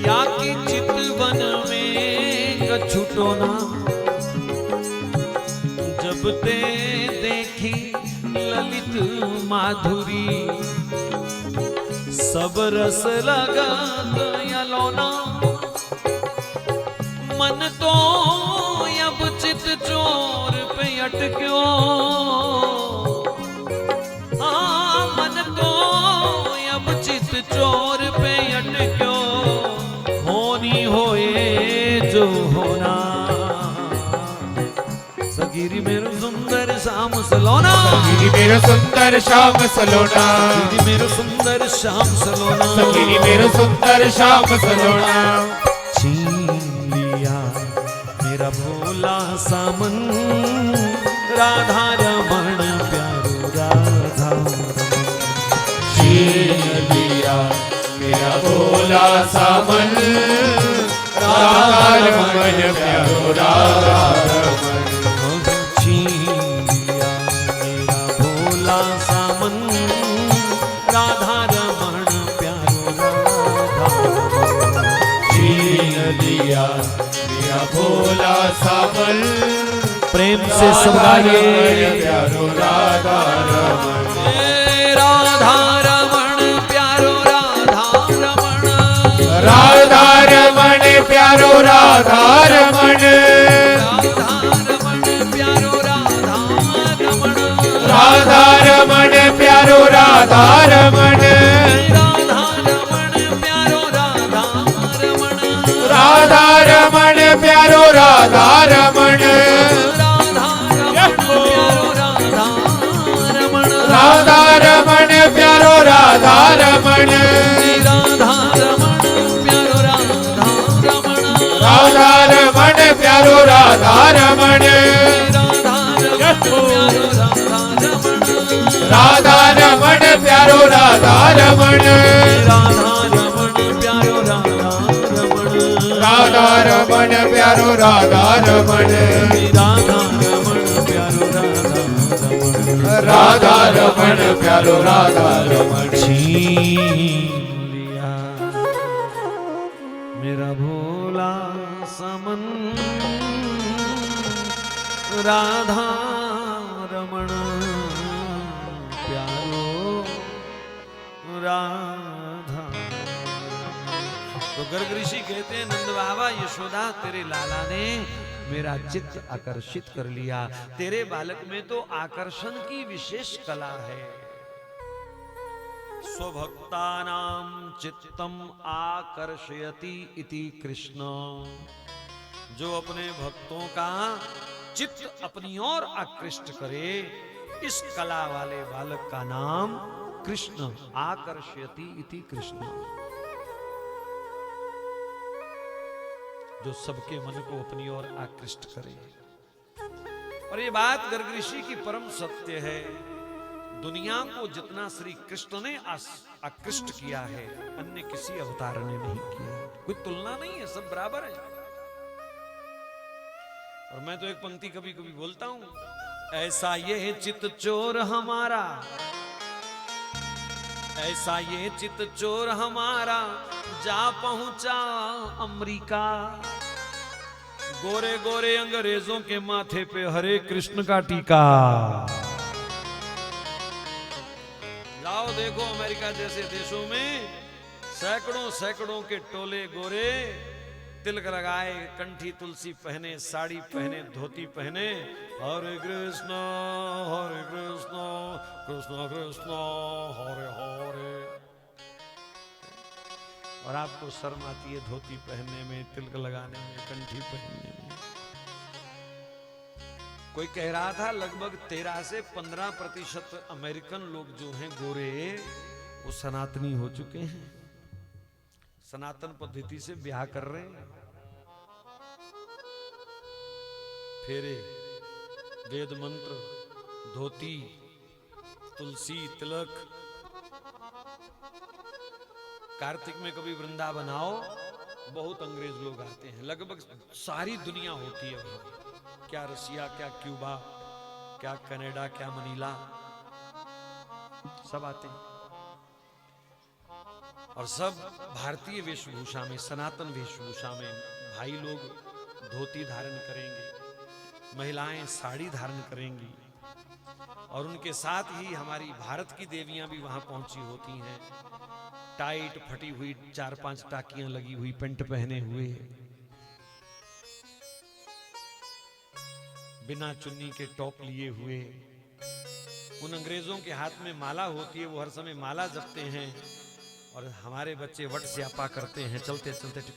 या की चितवन में कछुटोना। जब ते देखी ललित माधुरी, सब रस लगत यलोना। मन तो अब चित चोर पे अटक्यो, हाँ मन तो अब चित चोर पे अटक्यो। होनी होए जो होना, सखीरी मेरो सुंदर श्याम सलोना, सखीरी मेरो सुंदर श्याम सलोना, सखीरी मेरो सुंदर श्याम सलोना, सखीरी मेरो सुंदर श्याम सलोना। छीन लिया मेरा भोला सामन। राधा रमण प्यारो राधा रमण छीन लिया मेरा भोला सामन। राधा रमण प्यारो राधा रमण छीन लिया मेरा भोला सामन। राधा रमण प्यारो राधा रमण छीन लिया मेरा भोला सामन। प्रेम से सब गाइए। प्यारो राधा रमण, राधा रमण प्यारो राधा रमण, राधा रमण प्यारो राधा रमण, राधा रमण प्यारो राधा रमण, राधा रमण प्यारो राधा रमण, राधा रमण प्यारो राधा रमण, राधा रमण प्यारो राधा रमण, राधा रमण प्यारो राधा रमण, राधा रमण प्यारो राधा रमण, राधा रमण प्यारो राधा रमण। लिया मेरा भोला समन राधा रमण प्यारो राधा। तो गर्ग ऋषि कहते हैं नंद बाबा यशोदा तेरे लाला ने मेरा चित्त आकर्षित कर लिया। तेरे बालक में तो आकर्षण की विशेष कला है। स्वभक्तानां चित्तम आकर्षयति इति कृष्ण। जो अपने भक्तों का चित्त अपनी ओर आकृष्ट करे, इस कला वाले बालक का नाम कृष्ण। आकर्षयति इति कृष्ण। जो सबके मन को अपनी ओर आकृष्ट करे। और ये बात गर्ग ऋषि की परम सत्य है। दुनिया को जितना श्री कृष्ण ने आकृष्ट किया है, अन्य किसी अवतार ने नहीं किया। कोई तुलना नहीं है, सब बराबर है। और मैं तो एक पंक्ति कभी कभी बोलता हूं, ऐसा ये चित्त चोर हमारा, ऐसा ये चित्त चोर हमारा, जा पहुंचा अमेरिका। गोरे गोरे अंग्रेजों के माथे पे हरे कृष्ण का टीका। लाओ देखो अमेरिका जैसे देशों में सैकड़ों सैकड़ों के टोले गोरे, तिलक लगाए, कंठी तुलसी पहने, साड़ी पहने, धोती पहने, हरे कृष्ण कृष्ण कृष्ण हरे हरे। और आपको शर्म आती है धोती पहनने में, तिलक लगाने में, कंठी पहनने में। कोई कह रहा था लगभग 13 से 15% अमेरिकन लोग जो हैं गोरे, वो सनातनी हो चुके हैं, सनातन पद्धति से ब्याह कर रहे हैं। फेरे, वेद मंत्र, धोती, तुलसी, तिलक। कार्तिक में कभी वृंदावन आओ, बहुत अंग्रेज लोग आते हैं। लगभग सारी दुनिया होती है वहां। क्या रसिया, क्या क्यूबा, क्या कनाडा, क्या मनीला, सब आते हैं। और सब भारतीय वेशभूषा में, सनातन वेशभूषा में। भाई लोग धोती धारण करेंगे, महिलाएं साड़ी धारण करेंगी। और उनके साथ ही हमारी भारत की देवियां भी वहां पहुंची होती हैं, टाइट फटी हुई 4-5 टाकियां लगी हुई पेंट पहने हुए, बिना चुन्नी के टॉप लिए हुए। उन अंग्रेजों के हाथ में माला होती है, वो हर समय माला जपते हैं। और हमारे बच्चे वट स्यापा करते हैं, चलते चलते टिक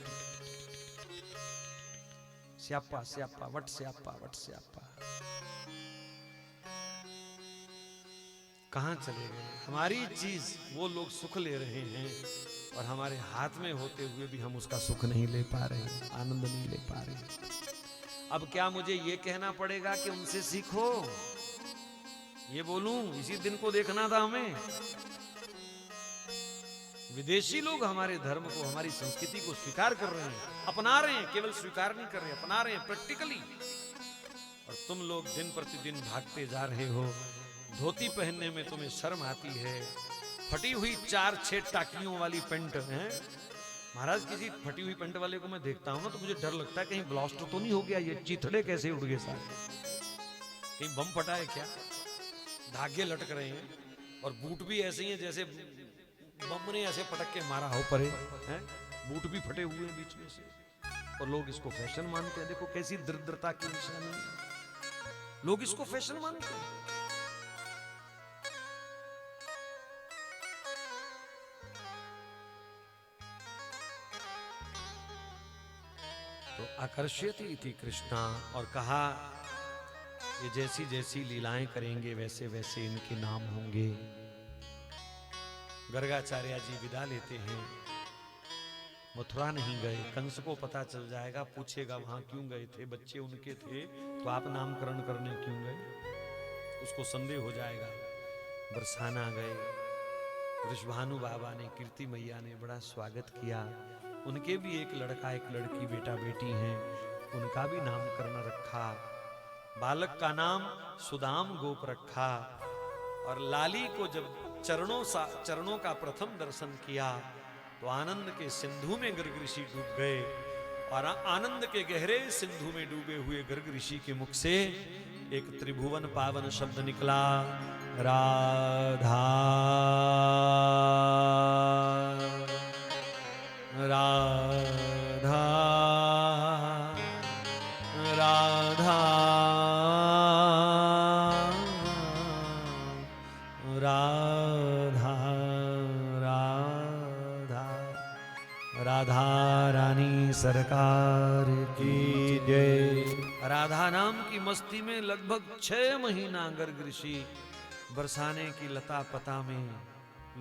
स्यापा स्यापा, वट स्यापा, वट स्यापा। कहां चले गए? हमारी चीज वो लोग सुख ले रहे हैं, और हमारे हाथ में होते हुए भी हम उसका सुख नहीं ले पा रहे, आनंद नहीं ले पा रहे। अब क्या मुझे ये कहना पड़ेगा कि उनसे सीखो? ये बोलूं? इसी दिन को देखना था हमें। विदेशी लोग हमारे धर्म को, हमारी संस्कृति को स्वीकार कर रहे हैं, अपना रहे हैं। केवल स्वीकार नहीं कर रहे, अपना रहे हैं प्रैक्टिकली। और तुम लोग दिन प्रतिदिन भागते जा रहे हो। धोती पहनने में तुम्हें शर्म आती है, फटी हुई 4-6 टाकियों वाली पेंट है। महाराज किसी फटी हुई पेंट वाले को मैं देखता हूं ना, तो मुझे डर लगता है कहीं ब्लास्ट तो नहीं हो गया, ये चीथड़े कैसे उड़ गए सारे। कहीं बम फटा है क्या? धागे लटक रहे हैं और बूट भी ऐसे ही हैं जैसे बम ने ऐसे पटक के मारा हो परे हैं। बूट भी फटे हुए हैं बीच में से और लोग इसको फैशन मानते हैं। देखो कैसी दरिद्रता की निशानी है, लोग इसको फैशन मानते हैं। तो आकर्ष्यति इति कृष्णा, और कहा ये जैसी जैसी लीलाएं करेंगे वैसे वैसे इनके नाम होंगे। गर्गाचार्य जी विदा लेते हैं, मथुरा नहीं गए। कंस को पता चल जाएगा, पूछेगा वहां क्यों गए थे, बच्चे उनके थे तो आप नामकरण करने क्यों गए, उसको संदेह हो जाएगा। बरसाना गए, वृषभानु बाबा ने, कीर्ति मैया ने बड़ा स्वागत किया। उनके भी एक लड़का एक लड़की बेटा बेटी हैं, उनका भी नामकरण रखा। बालक का नाम सुदाम गोप रखा। और लाली को जब चरणों का प्रथम दर्शन किया तो आनंद के सिंधु में गर्ग ऋषि डूब गए। और आनंद के गहरे सिंधु में डूबे हुए गर्ग ऋषि के मुख से एक त्रिभुवन पावन शब्द निकला, राधा राधा राधा राधा राधा। राधा रानी सरकार की जय। राधा नाम की मस्ती में लगभग 6 महीना गर्ग ऋषि बरसाने की लता पता में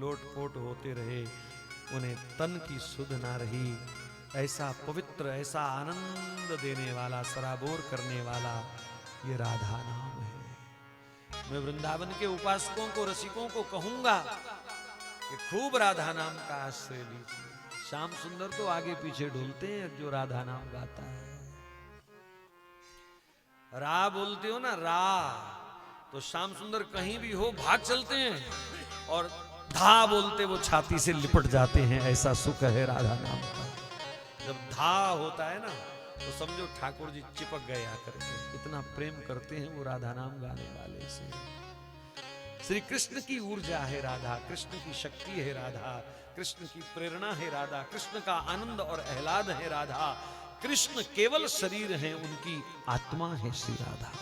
लोटपोट होते रहे। उन्हें तन की सुध ना रही। ऐसा पवित्र, ऐसा आनंद देने वाला, सराबोर करने वाला ये राधा नाम है। मैं वृंदावन के उपासकों को, रसिकों को कहूंगा कि खूब राधा नाम का आश्रय लीजिए। श्याम सुंदर तो आगे पीछे डोलते हैं जो राधा नाम गाता है। रा बोलते हो ना, रा, तो श्याम सुंदर कहीं भी हो भाग चलते हैं, और धा बोलते वो छाती से लिपट जाते हैं। ऐसा सुख है राधा नाम का। जब धा होता है ना तो समझो ठाकुर जी चिपक गए आकर के। इतना प्रेम करते हैं वो राधा नाम गाने वाले से। श्री कृष्ण की ऊर्जा है राधा, कृष्ण की शक्ति है राधा, कृष्ण की प्रेरणा है राधा, कृष्ण का आनंद और आह्लाद है राधा। कृष्ण केवल शरीर है, उनकी आत्मा है श्री राधा।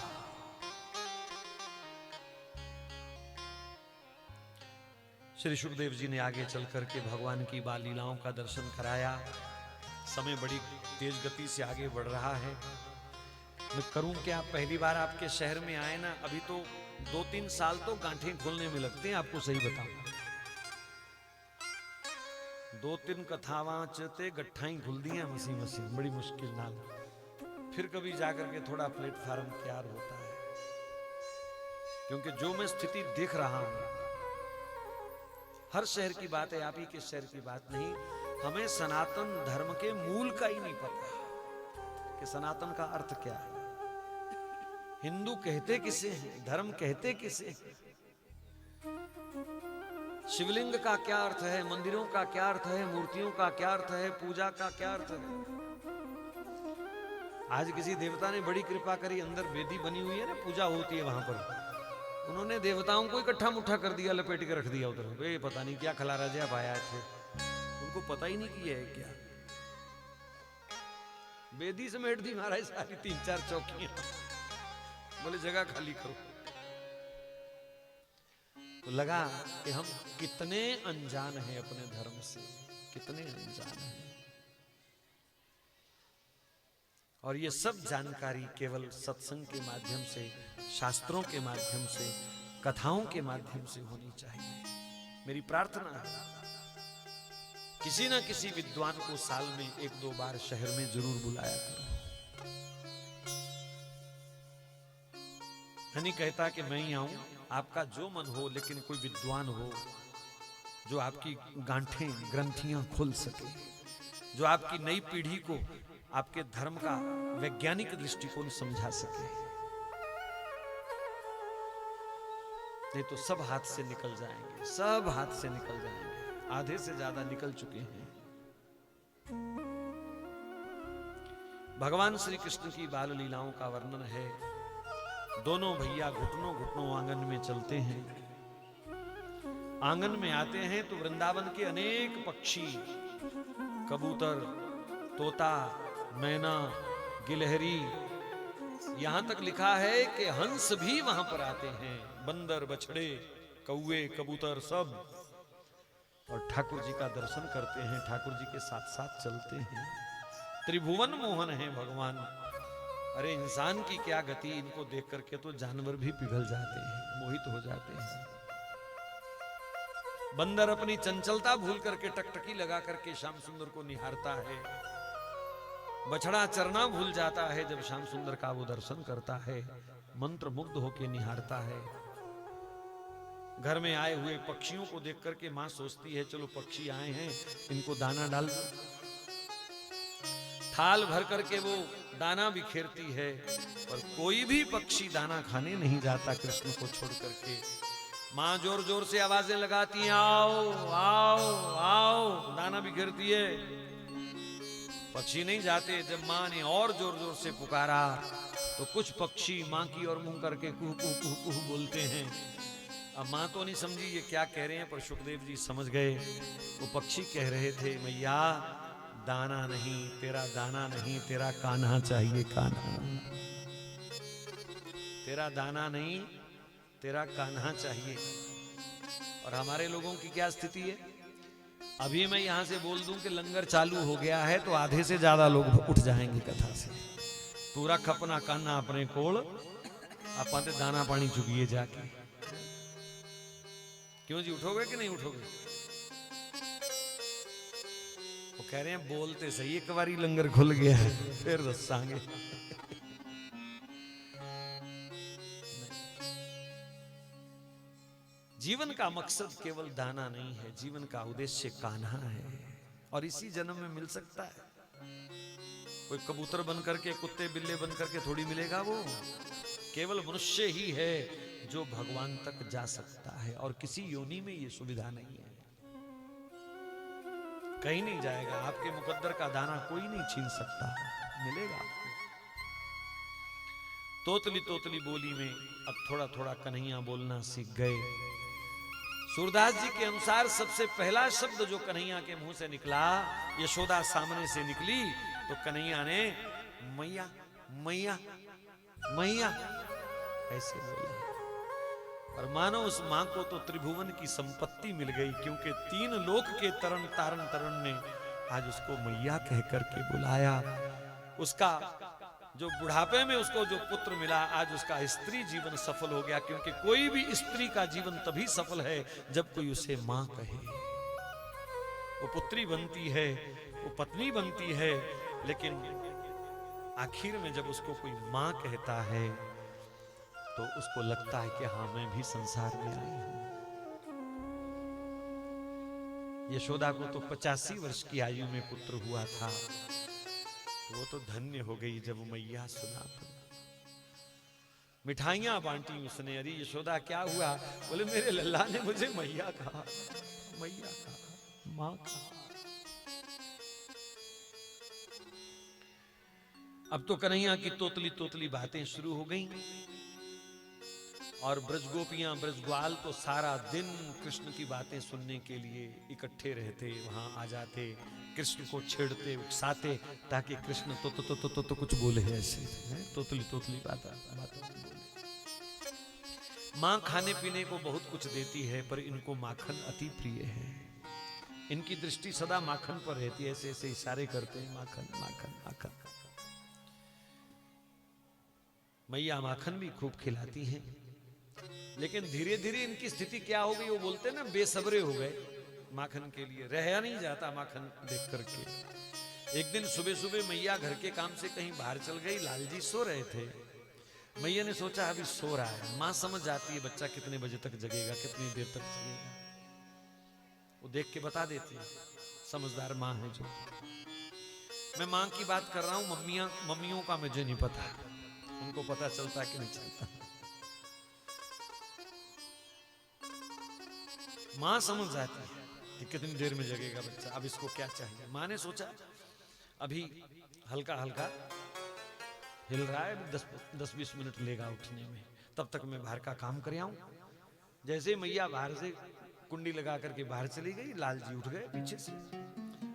श्री सुखदेव जी ने आगे चल करके भगवान की बाल लीलाओं का दर्शन कराया। समय बड़ी तेज गति से आगे बढ़ रहा है। मैं करूं क्या, पहली बार आपके शहर में आए ना, अभी तो 2-3 साल तो गांठें खोलने में लगते हैं। आपको सही बताऊं, 2-3 कथावां चते गट्ठाई खुल दी हैं मसी मसी, बड़ी मुश्किल नाल। फिर कभी जाकर के थोड़ा प्लेटफार्म तैयार होता है। क्योंकि जो मैं स्थिति देख रहा हूं, हर शहर की बात है, आप ही के शहर की बात नहीं। हमें सनातन धर्म के मूल का ही नहीं पता कि सनातन का अर्थ क्या है। हिंदू कहते किसे हैं, धर्म कहते किसे हैं, शिवलिंग का क्या अर्थ है, मंदिरों का क्या अर्थ है, मूर्तियों का क्या अर्थ है, पूजा का क्या अर्थ है। आज किसी देवता ने बड़ी कृपा करी, अंदर वेदी बनी हुई है ना, पूजा होती है वहां पर। उन्होंने देवताओं को इकट्ठा मुट्ठा कर दिया, लपेट के रख दिया उधर। ये पता नहीं क्या खलारा जया पाया थे, उनको पता ही नहीं कि ये है क्या। वेदी समेट दी महाराज सारी, 3-4 चौकियां, बोले जगह खाली करो। तो लगा कि हम कितने अनजान हैं अपने धर्म से, कितने अनजान हैं। और ये सब जानकारी केवल सत्संग के माध्यम से, शास्त्रों के माध्यम से, कथाओं के माध्यम से होनी चाहिए। मेरी प्रार्थना है किसी ना किसी विद्वान को साल में 1-2 बार शहर में जरूर बुलाया करो। मैं नहीं कहता कि मैं ही आऊं, आपका जो मन हो, लेकिन कोई विद्वान हो जो आपकी गांठें, ग्रंथियां खोल सके, जो आपकी नई पीढ़ी को आपके धर्म का वैज्ञानिक दृष्टिकोण समझा सके। नहीं तो सब हाथ से निकल जाएंगे, सब हाथ से निकल जाएंगे। आधे से ज्यादा निकल चुके हैं। भगवान श्री कृष्ण की बाल लीलाओं का वर्णन है। दोनों भैया घुटनों घुटनों आंगन में चलते हैं। आंगन में आते हैं तो वृंदावन के अनेक पक्षी, कबूतर, तोता, मैना, गिलहरी, यहां तक लिखा है कि हंस भी वहां पर आते हैं। बंदर, बछड़े, कौवे, कबूतर सब, और ठाकुर जी का दर्शन करते हैं, ठाकुर जी के साथ साथ चलते हैं। त्रिभुवन मोहन है भगवान। अरे इंसान की क्या गति, इनको देख करके तो जानवर भी पिघल जाते हैं, मोहित हो जाते हैं। बंदर अपनी चंचलता भूल करके टकटकी लगा करके श्याम सुंदर को निहारता है। बछड़ा चरना भूल जाता है जब श्याम सुंदर का वो दर्शन करता है, मंत्र मुग्ध होकर निहारता है। घर में आए हुए पक्षियों को देख करके मां सोचती है चलो पक्षी आए हैं, इनको दाना डाल। थाल भर करके वो दाना बिखेरती है, पर कोई भी पक्षी दाना खाने नहीं जाता कृष्ण को छोड़ करके। मां जोर जोर से आवाजें लगाती हैं, आओ आओ आओ, दाना बिखेरती है, पक्षी नहीं जाते। जब मां ने और जोर जोर से पुकारा तो कुछ पक्षी मां की ओर मुंह करके कुहू कुहू कुहू कुहू बोलते हैं। अब मां तो नहीं समझी ये क्या कह रहे हैं, पर सुखदेव जी समझ गए। वो पक्षी कह रहे थे, मैया दाना नहीं, तेरा दाना नहीं, तेरा कान्हा चाहिए, कान्हा। तेरा दाना नहीं, तेरा कान्हा चाहिए। और हमारे लोगों की क्या स्थिति है, अभी मैं यहां से बोल दूं कि लंगर चालू हो गया है तो आधे से ज्यादा लोग उठ जाएंगे कथा से। तू रख अपना कान्हा अपने कोल, अपन ते दाना पानी चुगिए जाके। क्यों जी, उठोगे कि नहीं उठोगे? वो कह रहे हैं बोलते सही, एक बारी लंगर खुल गया है फिर दसांगे। जीवन का मकसद केवल दाना नहीं है, जीवन का उद्देश्य कान्हा है, और इसी जन्म में मिल सकता है। कोई कबूतर बन करके, कुत्ते बिल्ले बन करके थोड़ी मिलेगा वो। केवल मनुष्य ही है जो भगवान तक जा सकता है, और किसी योनि में ये सुविधा नहीं है, कहीं नहीं जाएगा। आपके मुकद्दर का दाना कोई नहीं छीन सकता, मिलेगा आपको। तोतली तोतली बोली में अब थोड़ा थोड़ा कन्हैया बोलना सीख गए। सूरदास जी के अनुसार सबसे पहला शब्द जो कन्हैया के मुंह से निकला, यशोदा सामने से निकली तो कन्हैया ने मैया मैया मैया ऐसे बोला। और मानो उस मां को तो त्रिभुवन की संपत्ति मिल गई, क्योंकि 3 लोक के तरण तारण तरण ने आज उसको मैया कह करके बुलाया। उसका जो बुढ़ापे में उसको जो पुत्र मिला, आज उसका स्त्री जीवन सफल हो गया, क्योंकि कोई भी स्त्री का जीवन तभी सफल है जब कोई उसे मां कहे। वो पुत्री बनती है, वो पत्नी बनती है, लेकिन आखिर में जब उसको कोई मां कहता है तो उसको लगता है कि हाँ मैं भी संसार में आई हूं। यशोदा को तो 85 वर्ष की आयु में पुत्र हुआ था, वो तो धन्य हो गई जब मैया सुना तो। मिठाइयां बांटी उसने। अरे यशोदा क्या हुआ? बोले मेरे लल्ला ने मुझे मैया कहा, मैया कहा, मां कहा। अब तो कन्हैया की तोतली तोतली बातें शुरू हो गई, और ब्रजगोपियां, ब्रजग्वाल तो सारा दिन कृष्ण की बातें सुनने के लिए इकट्ठे रहते, वहां आ जाते, कृष्ण को छेड़ते, उकसाते, ताकि कृष्ण तो कुछ बोले ऐसे, तोतली तोतली बातें बोले। मां खाने पीने को बहुत कुछ देती है, पर इनको माखन अति प्रिय है। इनकी दृष्टि सदा माखन पर रहती है, ऐसे ऐसे इशारे करते हैं, माखन माखन माखन। मैया माखन भी खूब खिलाती हैं, लेकिन धीरे धीरे इनकी स्थिति क्या हो गई, वो बोलते हैं ना, बेसब्रे हो गए माखन के लिए, रहा नहीं जाता माखन देख करके। एक दिन सुबह सुबह मैया घर के काम से कहीं बाहर चल गई, लालजी सो रहे थे। मैया ने सोचा अभी सो रहा है, मां समझ जाती है बच्चा कितने बजे तक जगेगा, कितनी देर तक जगेगा, वो देख के बता देती है, समझदार मां है जो। मैं मां की बात कर रहा हूं, मम्मियों का मुझे नहीं पता, उनको पता चलता कि नहीं चलता। मां समझ जाती है कि कितनी देर में जगेगा बच्चा, अब इसको क्या चाहिए। मां ने सोचा अभी हल्का हल्का हिल रहा है, 10-20 मिनट लेगा उठने में, तब तक मैं बाहर का काम कर आऊं। जैसे मैया बाहर से कुंडी लगा करके बाहर चली गई, लाल जी उठ गए पीछे से।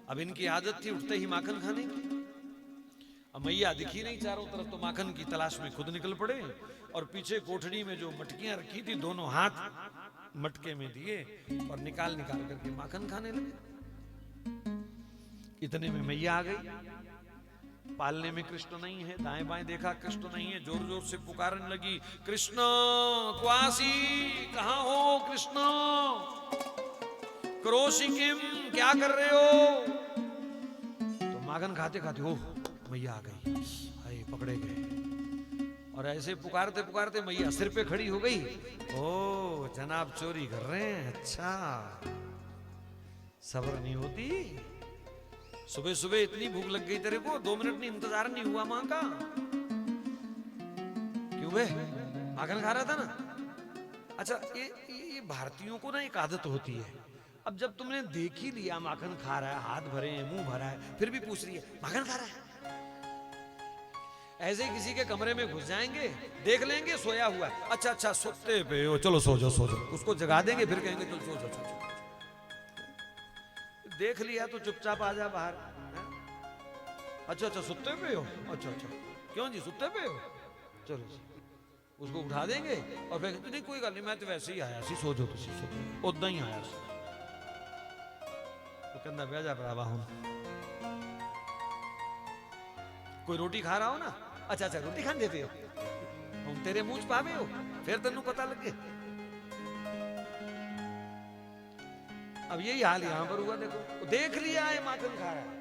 अब इनकी आदत थी उठते ही माखन खाने की। अब मैया दिखी नहीं चारों तरफ, तो माखन की तलाश में खुद निकल पड़े और पीछे कोठड़ी में जो मटकियां रखी थी दोनों हाथ मटके में दिए और निकाल निकाल करके माखन खाने लगे। इतने में मैया आ गई। पालने में कृष्ण नहीं है, दाएं बाएं देखा कृष्ण नहीं है, जोर जोर से पुकारने लगी, कृष्ण क्वासी, कहां हो कृष्ण, क्रोशी किम, क्या कर रहे हो। तो माखन खाते खाते ओह मैया आ गई, हाय पकड़े गए। और ऐसे पुकारते पुकारते मैया सिर पे खड़ी हो गई। ओ जनाब चोरी कर रहे हैं, अच्छा सब्र नहीं होती। सुबह सुबह इतनी भूख लग गई तेरे को, 2 मिनट नहीं इंतजार नहीं हुआ मां का। क्यों बे, माखन खा रहा था ना। अच्छा ये भारतीयों को ना एक आदत होती है, अब जब तुमने देख ही लिया माखन खा रहा है, हाथ भरे हैं, मुंह भरा है, फिर भी पूछ रही है माखन खा रहा है। ऐसे ही किसी के कमरे में घुस जाएंगे, देख लेंगे सोया हुआ है, अच्छा अच्छा सोते पे हो, चलो सो जाओ सो जाओ, उसको जगा देंगे, फिर कहेंगे चलो सो जाओ सो जाओ। देख लिया तो चुपचाप आ जा बाहर। अच्छा अच्छा सुत्ते पे हो, अच्छा अच्छा क्यों जी सुत्ते पे हो, चलो जी। उसको उठा देंगे और फिर नहीं कोई गल नहीं, मैं तो वैसे ही आया सी, सो जाओ तुसी, सो जाओ, उदा ही आया सी। तो कहना बह जा भरावा हुण, कोई रोटी खा रहा हो ना, अच्छा अच्छा रोटी खांदे पे हो, हम तेरे मुंह च पावे हो, फिर तेनू पता लगे। अब यही हाल यहां पर हुआ, देखो देख लिया है माखन खा रहा है।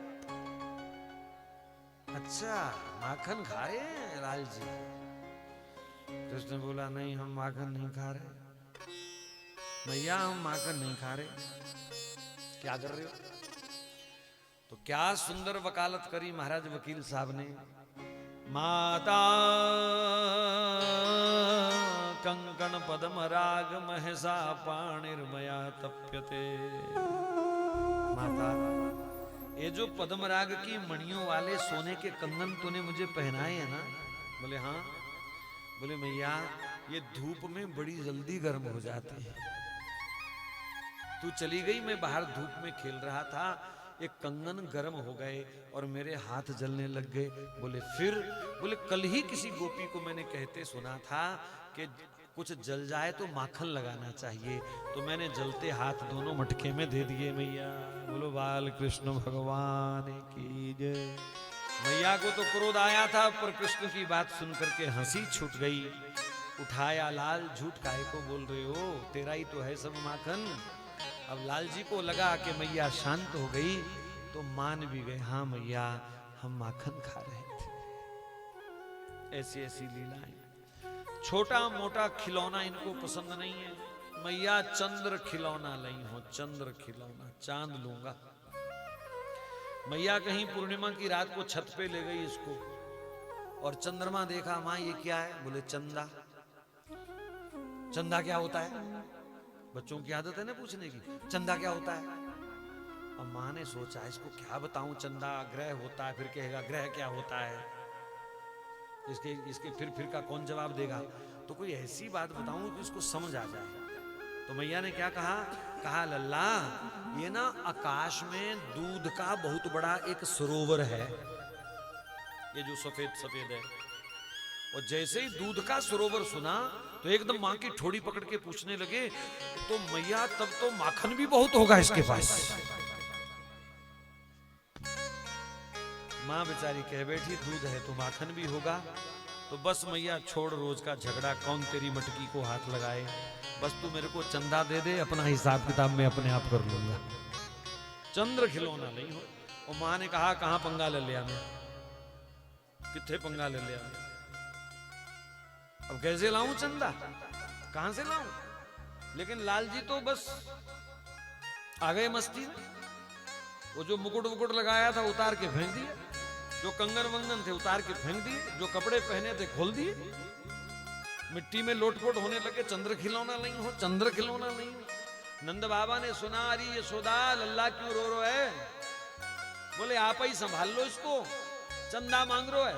अच्छा माखन खा रहे हैं लाल जी। कृष्ण बोला नहीं हम माखन नहीं खा रहे, मैया हम माखन नहीं खा रहे। क्या कर रहे हो। तो क्या सुंदर वकालत करी महाराज वकील साहब ने, माता कंकण पद्म राग महसा पाणिर्मया तप्यते। माता ये जो पद्म राग की मणियों वाले सोने के कंगन तूने मुझे पहनाए हैं ना। बोले हाँ। बोले मैया ये धूप में बड़ी जल्दी गर्म हो जाते हैं, तू चली गई, मैं बाहर धूप में खेल रहा था, ये कंगन गर्म हो गए और मेरे हाथ जलने लग गए। बोले फिर, बोले कल ही किसी गोपी को मैंने कहते सुना था कि कुछ जल जाए तो माखन लगाना चाहिए, तो मैंने जलते हाथ दोनों मटके में दे दिए मैया। बोलो बाल कृष्ण भगवान की जय। मैया को तो क्रोध आया था, पर कृष्ण की बात सुन करके हंसी छूट गई। उठाया लाल, झूठ काहे को बोल रहे हो, तेरा ही तो है सब माखन। अब लाल जी को लगा कि मैया शांत हो गई, तो मान भी गए, हाँ मैया हम माखन खा रहे थे। ऐसी ऐसी लीलाएं। छोटा मोटा खिलौना इनको पसंद नहीं है। मैया चंद्र खिलौना लाई हो, चंद्र खिलौना, चांद लूंगा। मैया कहीं पूर्णिमा की रात को छत पे ले गई इसको, और चंद्रमा देखा, माँ ये क्या है। बोले चंदा। चंदा क्या होता है, बच्चों की आदत है ना पूछने की, चंदा क्या होता है। अब माँ ने सोचा इसको क्या बताऊं, चंदा ग्रह होता है, फिर कहेगा ग्रह क्या होता है, इसके फिर का कौन जवाब देगा। तो कोई ऐसी बात बताऊं कि इसको समझ आ जाए। तो मैया ने क्या कहा, कहा लल्ला ये ना आकाश में दूध का बहुत बड़ा एक सरोवर है, ये जो सफेद सफेद है। और जैसे ही दूध का सरोवर सुना तो एकदम मां की ठोड़ी पकड़ के पूछने लगे, तो मैया तब तो माखन भी बहुत होगा इसके पास। मां बेचारी कह बैठी दूध है तो माखन भी होगा। तो बस मैया छोड़ रोज का झगड़ा, कौन तेरी मटकी को हाथ लगाए, बस तू मेरे को चंदा दे दे, अपना हिसाब किताब मैं अपने आप कर लूंगा। चंद्र खिलौना नहीं हो। और मां ने कहा कहां पंगा ले लिया मैं, किथे पंगा ले लिया मैं, अब कैसे लाऊं चंदा, कहां से लाऊं। लेकिन लाल जी तो बस आ गए मस्ती में। वो जो मुकुट वुकुट लगाया था उतार के फेंक दिए, जो कंगन वंगन थे उतार के फेंक दिए, जो कपड़े पहने थे खोल दिए, मिट्टी में लोटपोट होने लगे। चंद्र खिलौना नहीं हो, चंद्र खिलौना नहीं हो। नंद बाबा ने सुना, अरे यशोदा लल्ला क्यों रो है। बोले आप ही संभाल लो इसको, चंदा मांग रो है।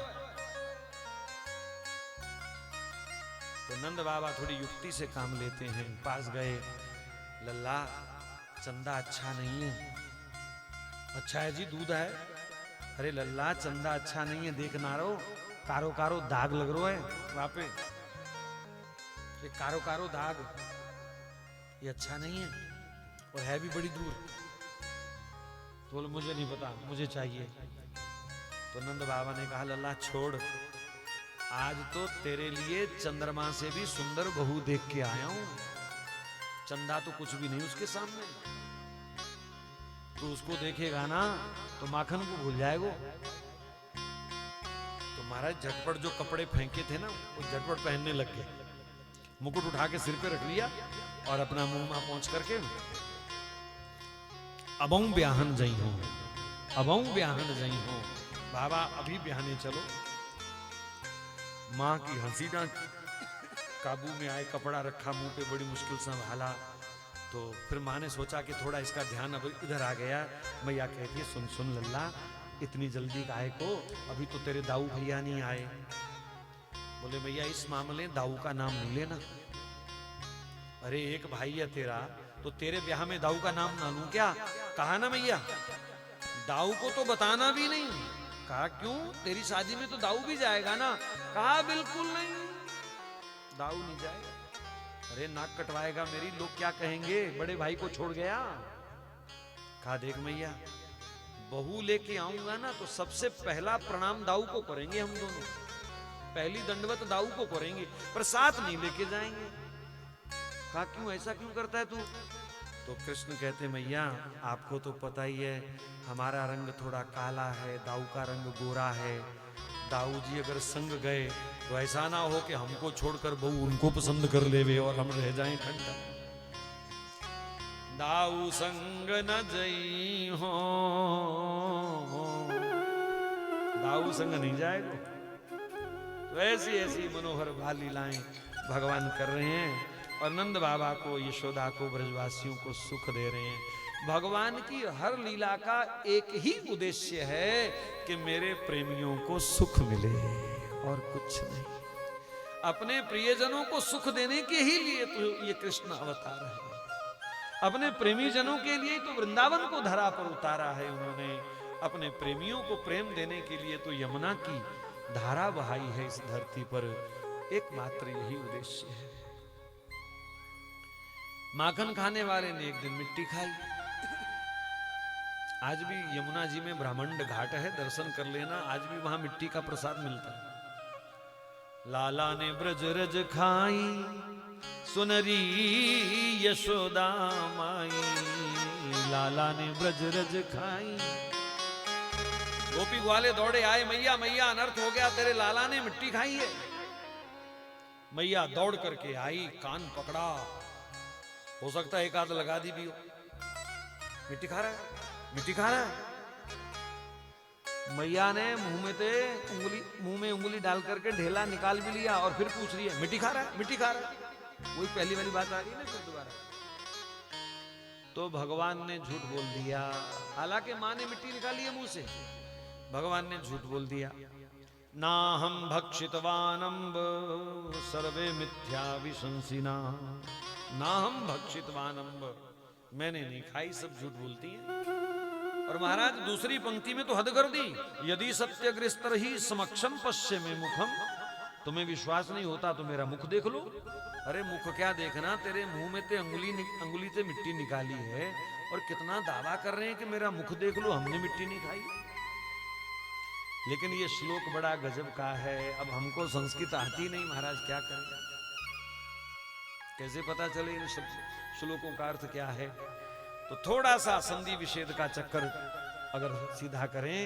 तो नंद बाबा थोड़ी युक्ति से काम लेते हैं, पास गए। लल्ला चंदा अच्छा नहीं है। अच्छा है जी, दूध है। अरे लल्ला चंदा अच्छा नहीं है, देख ना रो कारो कारो दाग लग रो है वहां पे, ये कारो कारो दाग, ये अच्छा नहीं है और है भी बड़ी दूर। तो बोले मुझे नहीं पता, मुझे चाहिए। तो नंद बाबा ने कहा लल्ला छोड़, आज तो तेरे लिए चंद्रमा से भी सुंदर बहू देख के आया हूं। चंदा तो कुछ भी नहीं उसके सामने, तो उसको देखेगा ना तो माखन को भूल जाएगा। तो महाराज झटपट जो कपड़े फेंके थे ना वो झटपट पहनने लग गए, मुकुट उठा के सिर पे रख लिया और अपना मुंह में पहुंच करके अबों ब्याहन जई हो, अबों ब्याहन जई हो, बाबा अभी ब्याहने चलो। मां की हंसी ना काबू में आए, कपड़ा रखा मुंह पे, बड़ी मुश्किल से संभाला। तो फिर माँ ने सोचा कि थोड़ा इसका ध्यान अब इधर आ गया। मैया कहती है सुन सुन लल्ला, इतनी जल्दी काहे को, अभी तो तेरे दाऊ भैया नहीं आए। बोले भैया इस मामले दाऊ का नाम नहीं लेना। अरे एक भाई है तेरा, तो तेरे ब्याह में दाऊ का नाम ना लूं क्या? कहा ना भैया, दाऊ को तो बताना भी नहीं। कहा क्यों, तेरी शादी में तो दाऊ भी जाएगा ना? कहा बिल्कुल नहीं, दाऊ नहीं जाएगा। अरे नाक कटवाएगा मेरी, लोग क्या कहेंगे, बड़े भाई को छोड़ गया। कहा देख मैया, बहू लेके आऊंगा ना तो सबसे पहला प्रणाम दाऊ को करेंगे हम दोनों, पहली दंडवत दाऊ को करेंगे, पर साथ नहीं लेके जाएंगे। कहा क्यों, ऐसा क्यों करता है तू? तो कृष्ण कहते मैया आपको तो पता ही है हमारा रंग थोड़ा काला है, दाऊ का रंग गोरा है। दाऊ जी अगर संग गए तो ऐसा ना हो कि हमको छोड़कर बहू उनको पसंद कर लेवे और हम रह जाएं ठंडा। दाऊ संग न जई हो, दाऊ संग नहीं जाएगा। तो ऐसी ऐसी मनोहर भाल लीलाएं भगवान कर रहे हैं और नंद बाबा को, यशोदा को, ब्रजवासियों को सुख दे रहे हैं। भगवान की हर लीला का एक ही उद्देश्य है कि मेरे प्रेमियों को सुख मिले और कुछ नहीं। अपने प्रियजनों को सुख देने के ही लिए तो ये कृष्ण अवतार है। अपने प्रेमी जनों के लिए तो वृंदावन को धरा पर उतारा है उन्होंने। अपने प्रेमियों को प्रेम देने के लिए तो यमुना की धारा बहाई है इस धरती पर। एकमात्र यही उद्देश्य है। माखन खाने वाले ने एक दिन मिट्टी खाई। आज भी यमुना जी में ब्राह्मण घाट है, दर्शन कर लेना, आज भी वहां मिट्टी का प्रसाद मिलता है। लाला ने ब्रज रज खाई, सुनरी यशोदा माई, लाला ने ब्रज रज खाई। गोपी ग्वाले दौड़े आए, मैया मैया अनर्थ हो गया, तेरे लाला ने मिट्टी खाई है। मैया दौड़ करके आई, कान पकड़ा, हो सकता है एक आध लगा दी भी हो। मिट्टी खा रहा है, मिट्टी खा रहा है। मैया ने मुंह में उंगली डाल करके ढेला निकाल भी लिया और फिर पूछ रही है मिट्टी खा रहा है, मिट्टी खा रहा है। वही पहली वाली बात आ रही है ना फिर दोबारा। तो भगवान ने झूठ बोल दिया। हालांकि मां ने मिट्टी निकाली है मुंह से, भगवान ने झूठ बोल दिया। ना हम भक्षितवानम्ब सर्वे मिथ्या विशंसिना, ना हम भक्षितवानम्ब, मैंने नहीं खाई, सब झूठ बोलती हैं। और महाराज दूसरी पंक्ति में तो हद कर दी, यदि सत्यग्रस्तर ही समक्षम पश्य में मुखम, तुम्हें विश्वास नहीं होता तो मेरा मुख देख लो। अरे मुख क्या देखना, तेरे मुंह में ते अंगुली से मिट्टी निकाली है और कितना दावा कर रहे हैं कि मेरा मुख देख लो, हमने मिट्टी नहीं खाई। लेकिन ये श्लोक बड़ा गजब का है। अब हमको संस्कृत आती नहीं महाराज, क्या करें, कैसे पता चले इन सब श्लोकों का अर्थ क्या है। तो थोड़ा सा संधि विच्छेद का चक्कर अगर सीधा करें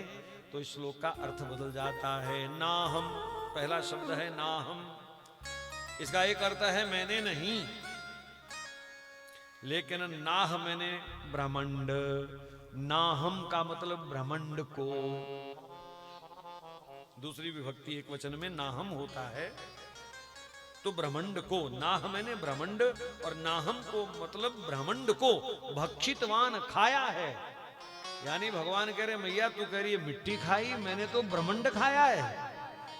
तो इस श्लोक का अर्थ बदल जाता है। ना हम, पहला शब्द है ना हम, इसका एक अर्थ है मैंने नहीं, लेकिन नाह मैंने ब्रह्मांड, नाहम का मतलब ब्रह्मांड को। दूसरी विभक्ति एक वचन में नाहम होता है, तो ब्रह्मांड को, नाह मैंने ब्रह्मांड और नाहम को मतलब ब्रह्मांड को भक्षितवान खाया है। यानी भगवान कह रहे मैया तू कह रही है मिट्टी खाई, मैंने तो ब्रह्मांड खाया है।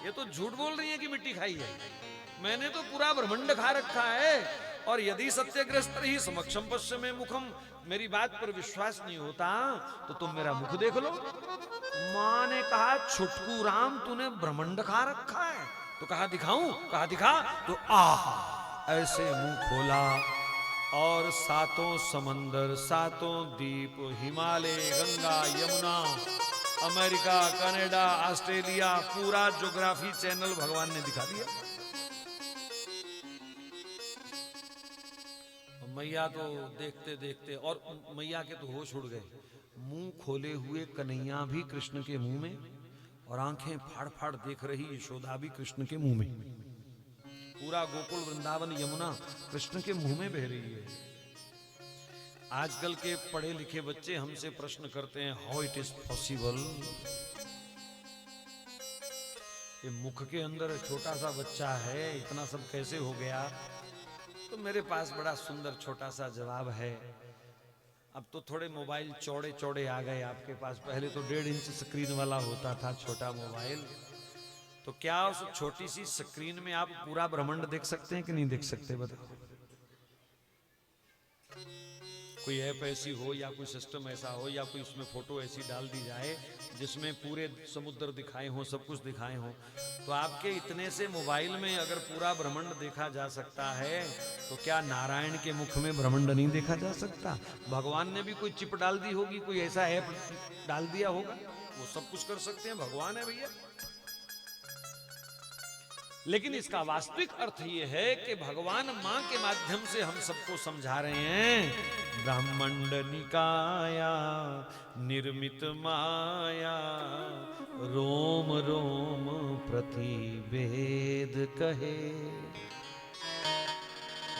ये तो झूठ बोल रही है कि मिट्टी खाई है, मैंने तो पूरा ब्रह्मांड खा रखा है, और यदि सत्यग्रस्त ही समक्षम पश्य में मुखम, मेरी बात पर विश्वास नहीं होता तो तुम मेरा मुख देख लो। मां ने कहा छुटकू राम तूने ब्रह्मांड खा रखा है, तो कहा दिखाऊं, कहा दिखा, तो आहा ऐसे मुंह खोला और सातों समंदर, सातों द्वीप, Himalaya, Ganga, Yamuna, America, Canada, Australia, पूरा ज्योग्राफी चैनल भगवान ने दिखा दिया। मैया तो देखते देखते, और मैया के तो होश उड़ गए, मुंह खोले हुए कन्हैया भी कृष्ण के मुंह में, और आंखें फाड़ फाड़ देख रही यशोदा भी कृष्ण के मुंह में। पूरा गोकुल वृंदावन यमुना कृष्ण के मुंह में बह रही है। आजकल के पढ़े लिखे बच्चे हमसे प्रश्न करते हैं, हाउ इट इज पॉसिबल, ये मुख के अंदर छोटा सा बच्चा है, इतना सब कैसे हो गया? तो मेरे पास बड़ा सुंदर छोटा सा जवाब है। अब तो थोड़े मोबाइल चौड़े चौड़े आ गए आपके पास, पहले तो 1.5 इंच स्क्रीन वाला होता था छोटा मोबाइल। तो क्या उस छोटी सी स्क्रीन में आप पूरा ब्रह्मांड देख सकते हैं कि नहीं देख सकते? बताओ। कोई ऐप ऐसी हो या कोई सिस्टम ऐसा हो या कोई उसमें फोटो ऐसी डाल दी जाए जिसमें पूरे समुद्र दिखाए हों, सब कुछ दिखाए हों, तो आपके इतने से मोबाइल में अगर पूरा ब्रह्मांड देखा जा सकता है, तो क्या नारायण के मुख में ब्रह्मांड नहीं देखा जा सकता? भगवान ने भी कोई चिप डाल दी होगी, कोई ऐसा ऐप डाल दिया होगा, वो सब कुछ कर सकते हैं, भगवान है भैया। लेकिन इसका वास्तविक अर्थ ये है कि भगवान मां के माध्यम से हम सबको समझा रहे हैं, ब्रह्मांड निकाया निर्मित माया, रोम रोम प्रतिवेद कहे।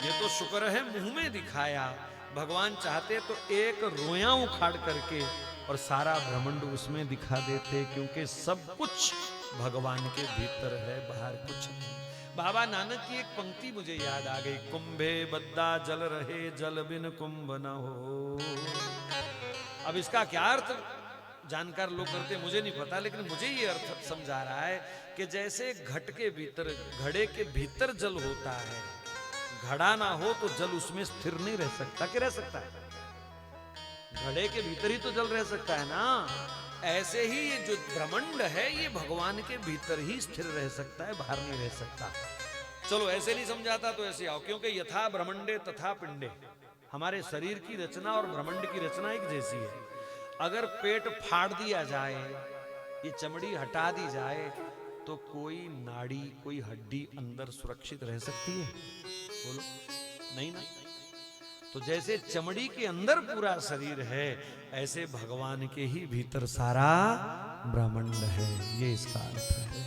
ये तो शुक्र है मुंह में दिखाया, भगवान चाहते तो एक रोया उखाड़ करके और सारा ब्रह्मांड उसमें दिखा देते, क्योंकि सब कुछ भगवान के भीतर है, बाहर कुछ नहीं। बाबा नानक की एक पंक्ति मुझे याद आ गई, कुंभे बद्दा जल रहे, जल बिन कुंभ न हो। अब इसका क्या अर्थ जानकार लोग करते मुझे नहीं पता, लेकिन मुझे ये अर्थ समझा रहा है कि जैसे घट के भीतर, घड़े के भीतर जल होता है, घड़ा ना हो तो जल उसमें स्थिर नहीं रह सकता। क्या रह सकता है? घड़े के भीतर ही तो जल रह सकता है ना। ऐसे ही ये जो ब्रह्मांड है ये भगवान के भीतर ही स्थिर रह सकता है, बाहर नहीं रह सकता। चलो ऐसे नहीं समझाता तो ऐसे आओ, क्योंकि यथा ब्रह्मंडे तथा पिंडे, हमारे शरीर की रचना और ब्रह्मांड की रचना एक जैसी है। अगर पेट फाड़ दिया जाए, ये चमड़ी हटा दी जाए, तो कोई नाड़ी, कोई हड्डी अंदर सुरक्षित रह सकती है? बोलो नहीं ना। तो जैसे चमड़ी के अंदर पूरा शरीर है, ऐसे भगवान के ही भीतर सारा ब्रह्मांड है, ये इसका अर्थ है।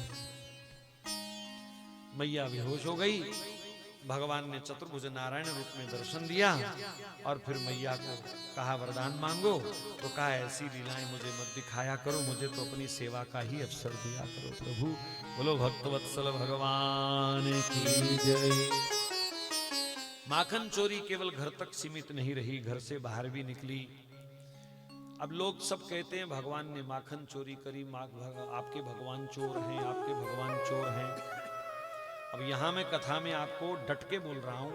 मैया बेहोश हो गई, भगवान ने चतुर्भुज नारायण रूप में दर्शन दिया, और फिर मैया को कहा वरदान मांगो, तो कहा ऐसी लीलाएं मुझे मत दिखाया करो, मुझे तो अपनी सेवा का ही अवसर दिया करो प्रभु। बोलो भक्तवत्सल भगवान की जय। माखन चोरी केवल घर तक सीमित नहीं रही, घर से बाहर भी निकली। अब लोग सब कहते हैं भगवान ने माखन चोरी करी, आपके भगवान चोर हैं, आपके भगवान चोर हैं। अब यहां मैं कथा में आपको डट के बोल रहा हूं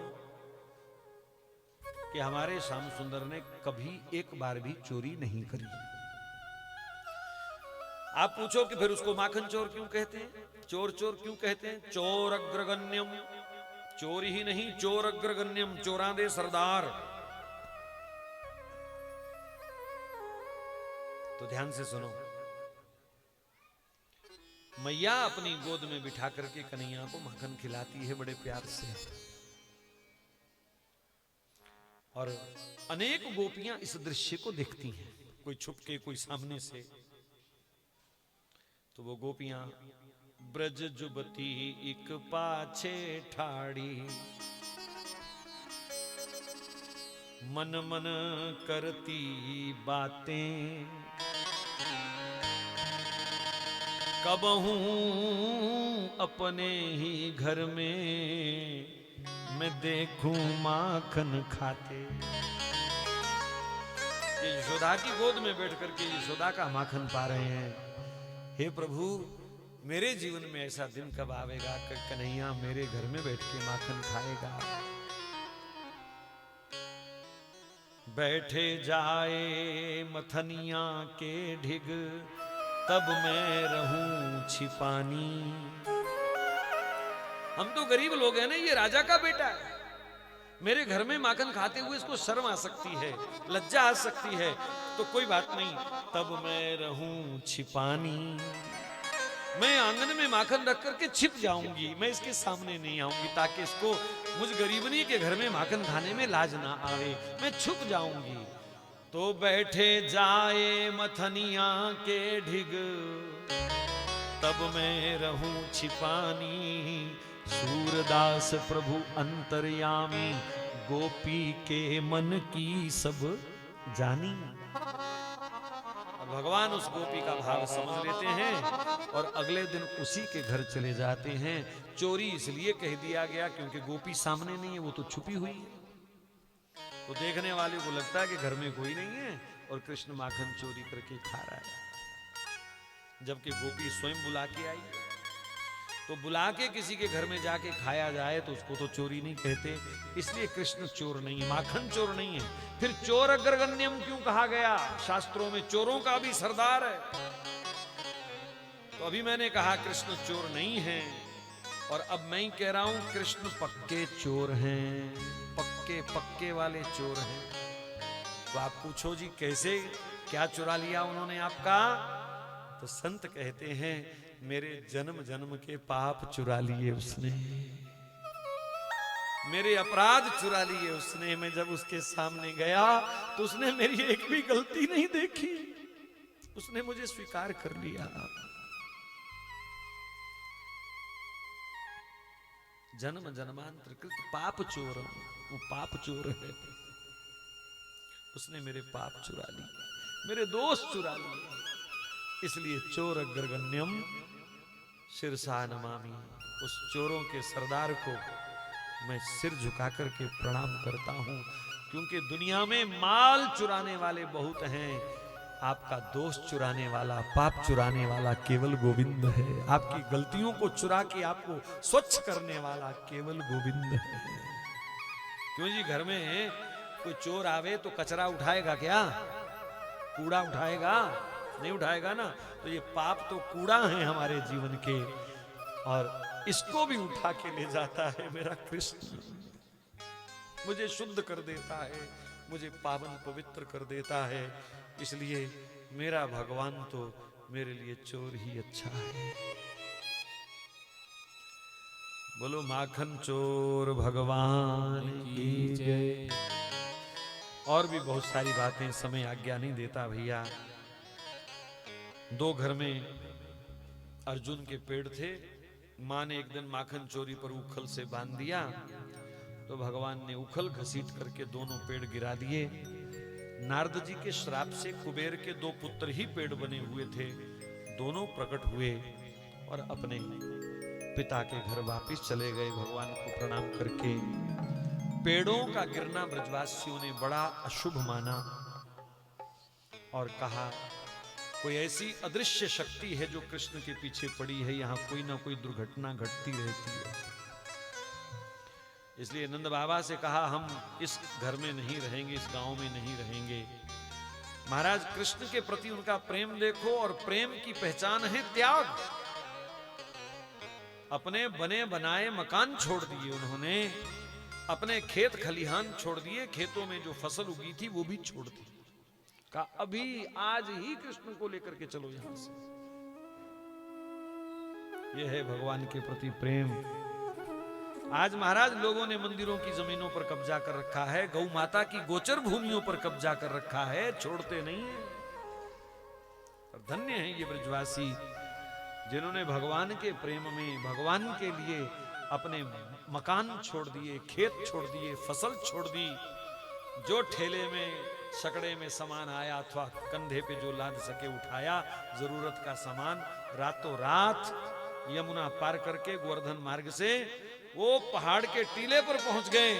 कि हमारे श्याम सुंदर ने कभी एक बार भी चोरी नहीं करी। आप पूछो कि फिर उसको माखन चोर क्यों कहते हैं, चोर चोर क्यों कहते हैं? चोर अग्रगण्यम, चोरी ही नहीं चोर अग्रगण्यम, चोरा दे सरदार। तो ध्यान से सुनो, मैया अपनी गोद में बिठा करके कन्हैया को माखन खिलाती है बड़े प्यार से, और अनेक गोपियां इस दृश्य को देखती हैं, कोई छुप के, कोई सामने से। तो वो गोपियां, ब्रज जुबती एक पाछे ठाड़ी, मन मन करती बातें, कबहू अपने ही घर में मैं देखूं माखन खाते। ये यशोदा की गोद में बैठ करके यशोदा का माखन पा रहे हैं। हे प्रभु, मेरे जीवन में ऐसा दिन कब आवेगा कि कन्हैया मेरे घर में बैठ के माखन खाएगा। बैठे जाए मथनिया के ढिग, तब मैं रहूं छिपानी। हम तो गरीब लोग हैं ना, ये राजा का बेटा है। मेरे घर में माखन खाते हुए इसको शर्म आ सकती है, लज्जा आ सकती है, तो कोई बात नहीं, तब मैं रहूं छिपानी। मैं आंगन में माखन रख करके छिप जाऊंगी, मैं इसके सामने नहीं आऊंगी, ताकि इसको मुझ गरीबनी के घर में माखन खाने में लाज ना आवे, मैं छुप जाऊंगी। तो बैठे जाए मथनिया के ढिग, तब मैं रहूं छिपानी। सूरदास प्रभु अंतर्यामी, गोपी के मन की सब जानी। और भगवान उस गोपी का भाव समझ लेते हैं और अगले दिन उसी के घर चले जाते हैं। चोरी इसलिए कह दिया गया क्योंकि गोपी सामने नहीं है, वो तो छुपी हुई है। तो देखने वाले को लगता है कि घर में कोई नहीं है और कृष्ण माखन चोरी करके खा रहा है। जबकि गोपी स्वयं बुला के आई, तो बुला के किसी के घर में जाके खाया जाए तो उसको तो चोरी नहीं कहते, इसलिए कृष्ण चोर नहीं है, माखन चोर नहीं है। फिर चोर अग्रगण्यम क्यों कहा गया? शास्त्रों में चोरों का भी सरदार है। तो अभी मैंने कहा कृष्ण चोर नहीं है, और अब मैं ही कह रहा हूं कृष्ण पक्के चोर हैं, पक्के पक्के वाले चोर हैं। तो आप पूछो जी कैसे, क्या चुरा लिया उन्होंने आपका? तो संत कहते हैं मेरे जन्म जन्म के पाप चुरा लिए उसने, मेरे अपराध चुरा लिए उसने। मैं जब उसके सामने गया तो उसने मेरी एक भी गलती नहीं देखी, उसने मुझे स्वीकार कर लिया। जन्म जन्मांतर कृत पाप चोर, वो पाप चोर है। उसने मेरे पाप चुरा लिए, मेरे दोष चुरा लिए, इसलिए चोर अग्रगण्यम शिरसा नमामि। उस चोरों के सरदार को मैं सिर झुका करके प्रणाम करता हूं, क्योंकि दुनिया में माल चुराने वाले बहुत हैं, आपका दोष चुराने वाला, पाप चुराने वाला केवल गोविंद है। आपकी गलतियों को चुरा के आपको स्वच्छ करने वाला केवल गोविंद है। क्यों जी, घर में कोई चोर आवे तो कचरा उठाएगा क्या? कूड़ा उठाएगा? नहीं उठाएगा ना। तो ये पाप तो कूड़ा है हमारे जीवन के, और इसको भी उठा के ले जाता है मेरा कृष्ण। मुझे शुद्ध कर देता है, मुझे पावन पवित्र कर देता है। इसलिए मेरा भगवान तो मेरे लिए चोर ही अच्छा है। बोलो माखन चोर भगवान की जय। और भी बहुत सारी बातें, समय आज्ञा नहीं देता भैया। दो घर में अर्जुन के पेड़ थे, मां ने एक दिन माखन चोरी पर उखल से बांध दिया, तो भगवान ने उखल घसीट करके दोनों पेड़ गिरा दिए। नारद जी के श्राप से कुबेर के दो पुत्र ही पेड़ बने हुए थे, दोनों प्रकट हुए और अपने पिता के घर वापस चले गए भगवान को प्रणाम करके। पेड़ों का गिरना ब्रजवासियों ने बड़ा अशुभ माना और कहा कोई ऐसी अदृश्य शक्ति है जो कृष्ण के पीछे पड़ी है, यहां कोई ना कोई दुर्घटना घटती रहती है। इसलिए नंद बाबा से कहा हम इस घर में नहीं रहेंगे, इस गांव में नहीं रहेंगे। महाराज कृष्ण के प्रति उनका प्रेम देखो, और प्रेम की पहचान है त्याग। अपने बने बनाए मकान छोड़ दिए उन्होंने, अपने खेत खलिहान छोड़ दिए, खेतों में जो फसल उगी थी वो भी छोड़ दी। का अभी आज ही कृष्ण को लेकर के चलो यहां से। यह है भगवान के प्रति प्रेम। आज महाराज लोगों ने मंदिरों की जमीनों पर कब्जा कर रखा है, गौ माता की गोचर भूमियों पर कब्जा कर रखा है, छोड़ते नहीं है। और धन्य है ये ब्रजवासी जिन्होंने भगवान के प्रेम में, भगवान के लिए अपने मकान छोड़ दिए, खेत छोड़ दिए, फसल छोड़ दी। जो ठेले में सकड़े में सामान आया अथवा कंधे पे जो लाद सके उठाया, जरूरत का सामान, रातों रात यमुना पार करके गोवर्धन मार्ग से वो पहाड़ के टीले पर पहुंच गए।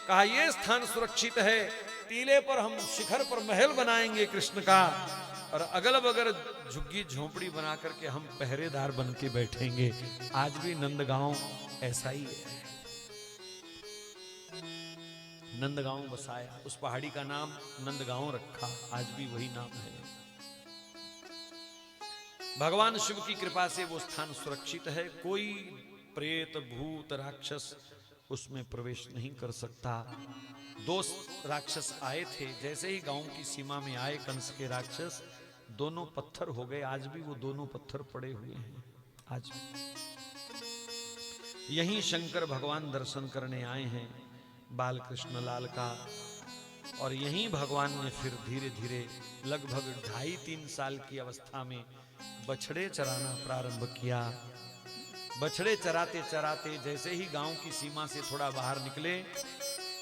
कहा ये स्थान सुरक्षित है, टीले पर हम शिखर पर महल बनाएंगे कृष्ण का। और अगल बगल झुग्गी झोंपड़ी बना करके हम पहरेदार बन के बैठेंगे। आज भी नंदगांव ऐसा ही है। नंदगांव बसाया, उस पहाड़ी का नाम नंदगांव रखा, आज भी वही नाम है। भगवान शिव की कृपा से वो स्थान सुरक्षित है, कोई प्रेत भूत राक्षस उसमें प्रवेश नहीं कर सकता। 2 राक्षस आए थे, जैसे ही गांव की सीमा में आए कंस के राक्षस, दोनों पत्थर हो गए। आज भी वो दोनों पत्थर पड़े हुए हैं। आज भी यहीं शंकर भगवान दर्शन करने आए हैं बाल कृष्ण लाल का, और यहीं भगवान ने फिर धीरे धीरे लगभग 2.5-3 साल की अवस्था में बछड़े चराना प्रारंभ किया। बछड़े चराते चराते जैसे ही गांव की सीमा से थोड़ा बाहर निकले,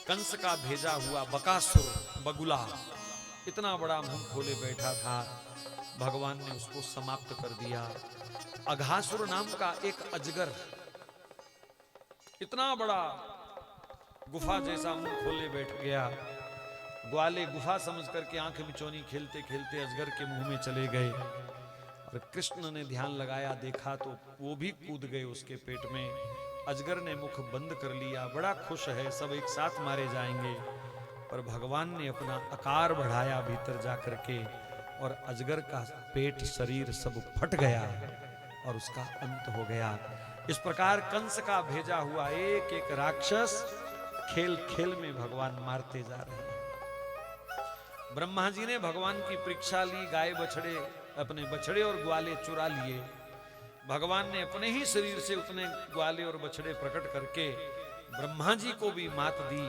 कंस का भेजा हुआ बकासुर बगुला इतना बड़ा मुंह खोले बैठा था, भगवान ने उसको समाप्त कर दिया। अघासुर नाम का एक अजगर इतना बड़ा गुफा जैसा मुंह खोले बैठ गया। ग्वाले गुफा समझ करके आंख मिचौनी खेलते खेलते अजगर के मुंह में चले गए, और कृष्ण ने ध्यान लगाया, देखा तो वो भी कूद गए उसके पेट में। अजगर ने मुख बंद कर लिया, बड़ा खुश है, सब एक साथ मारे जाएंगे। पर भगवान ने अपना आकार बढ़ाया भीतर जाकर के, और अजगर का पेट शरीर सब फट गया और उसका अंत हो गया। इस प्रकार कंस का भेजा हुआ एक एक राक्षस खेल खेल में भगवान मारते जा रहे हैं। ब्रह्मा जी ने भगवान की परीक्षा ली, गाय बछड़े अपने बछड़े और ग्वाले चुरा लिए। भगवान ने अपने ही शरीर से उतने ग्वाले और बछड़े प्रकट करके ब्रह्मा जी को भी मात दी,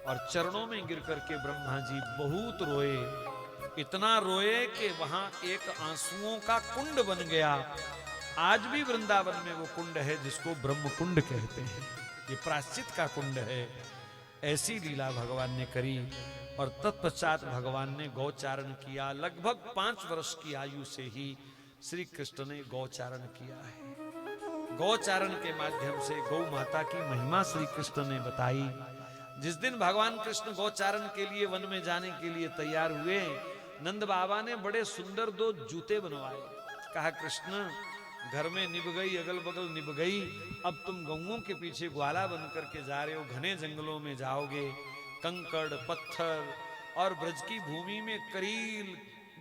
और चरणों में गिर करके ब्रह्मा जी बहुत रोए, इतना रोए कि वहां एक आंसुओं का कुंड बन गया। आज भी वृंदावन में वो कुंड है जिसको ब्रह्म कुंड कहते हैं, ये प्रायश्चित का कुंड है। ऐसी लीला भगवान ने करी, और तत्पश्चात भगवान ने गौचारण किया। लगभग 5 वर्ष की आयु से ही श्री कृष्ण ने गौचारण किया है। गौचारण के माध्यम से गौ माता की महिमा श्री कृष्ण ने बताई। जिस दिन भगवान कृष्ण गौचारण के लिए वन में जाने के लिए तैयार हुए, नंद बाबा ने बड़े सुंदर 2 जूते बनवाए। कहा, कृष्ण घर में निभ गई, अगल बगल निभ गई, अब तुम गौओं के पीछे ग्वाला बन करके जा रहे हो, घने जंगलों में जाओगे, कंकड़ पत्थर और ब्रज की भूमि में करील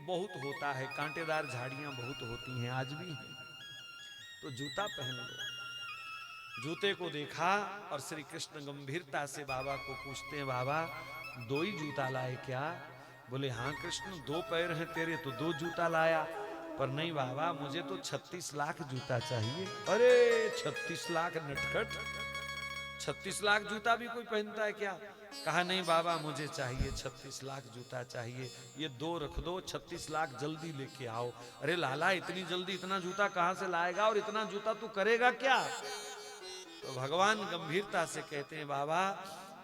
बहुत होता है, कांटेदार झाड़ियां बहुत होती हैं, आज भी हैं, तो जूता पहन लो। जूते को देखा और श्री कृष्ण गंभीरता से बाबा को पूछते हैं, बाबा 2 ही जूता लाए क्या? बोले, हाँ कृष्ण 2 पैर हैं तेरे तो 2 जूता लाया, पर नहीं बाबा मुझे तो 36 लाख जूता चाहिए। अरे 36 लाख नटखट, 36 लाख जूता भी कोई पहनता है क्या? कहा, नहीं बाबा मुझे चाहिए 36 लाख जूता चाहिए, ये 2 रख दो, 36 लाख जल्दी लेके आओ। अरे लाला इतनी जल्दी इतना जूता कहां से लाएगा, और इतना जूता तू करेगा क्या? तो भगवान गंभीरता से कहते हैं, बाबा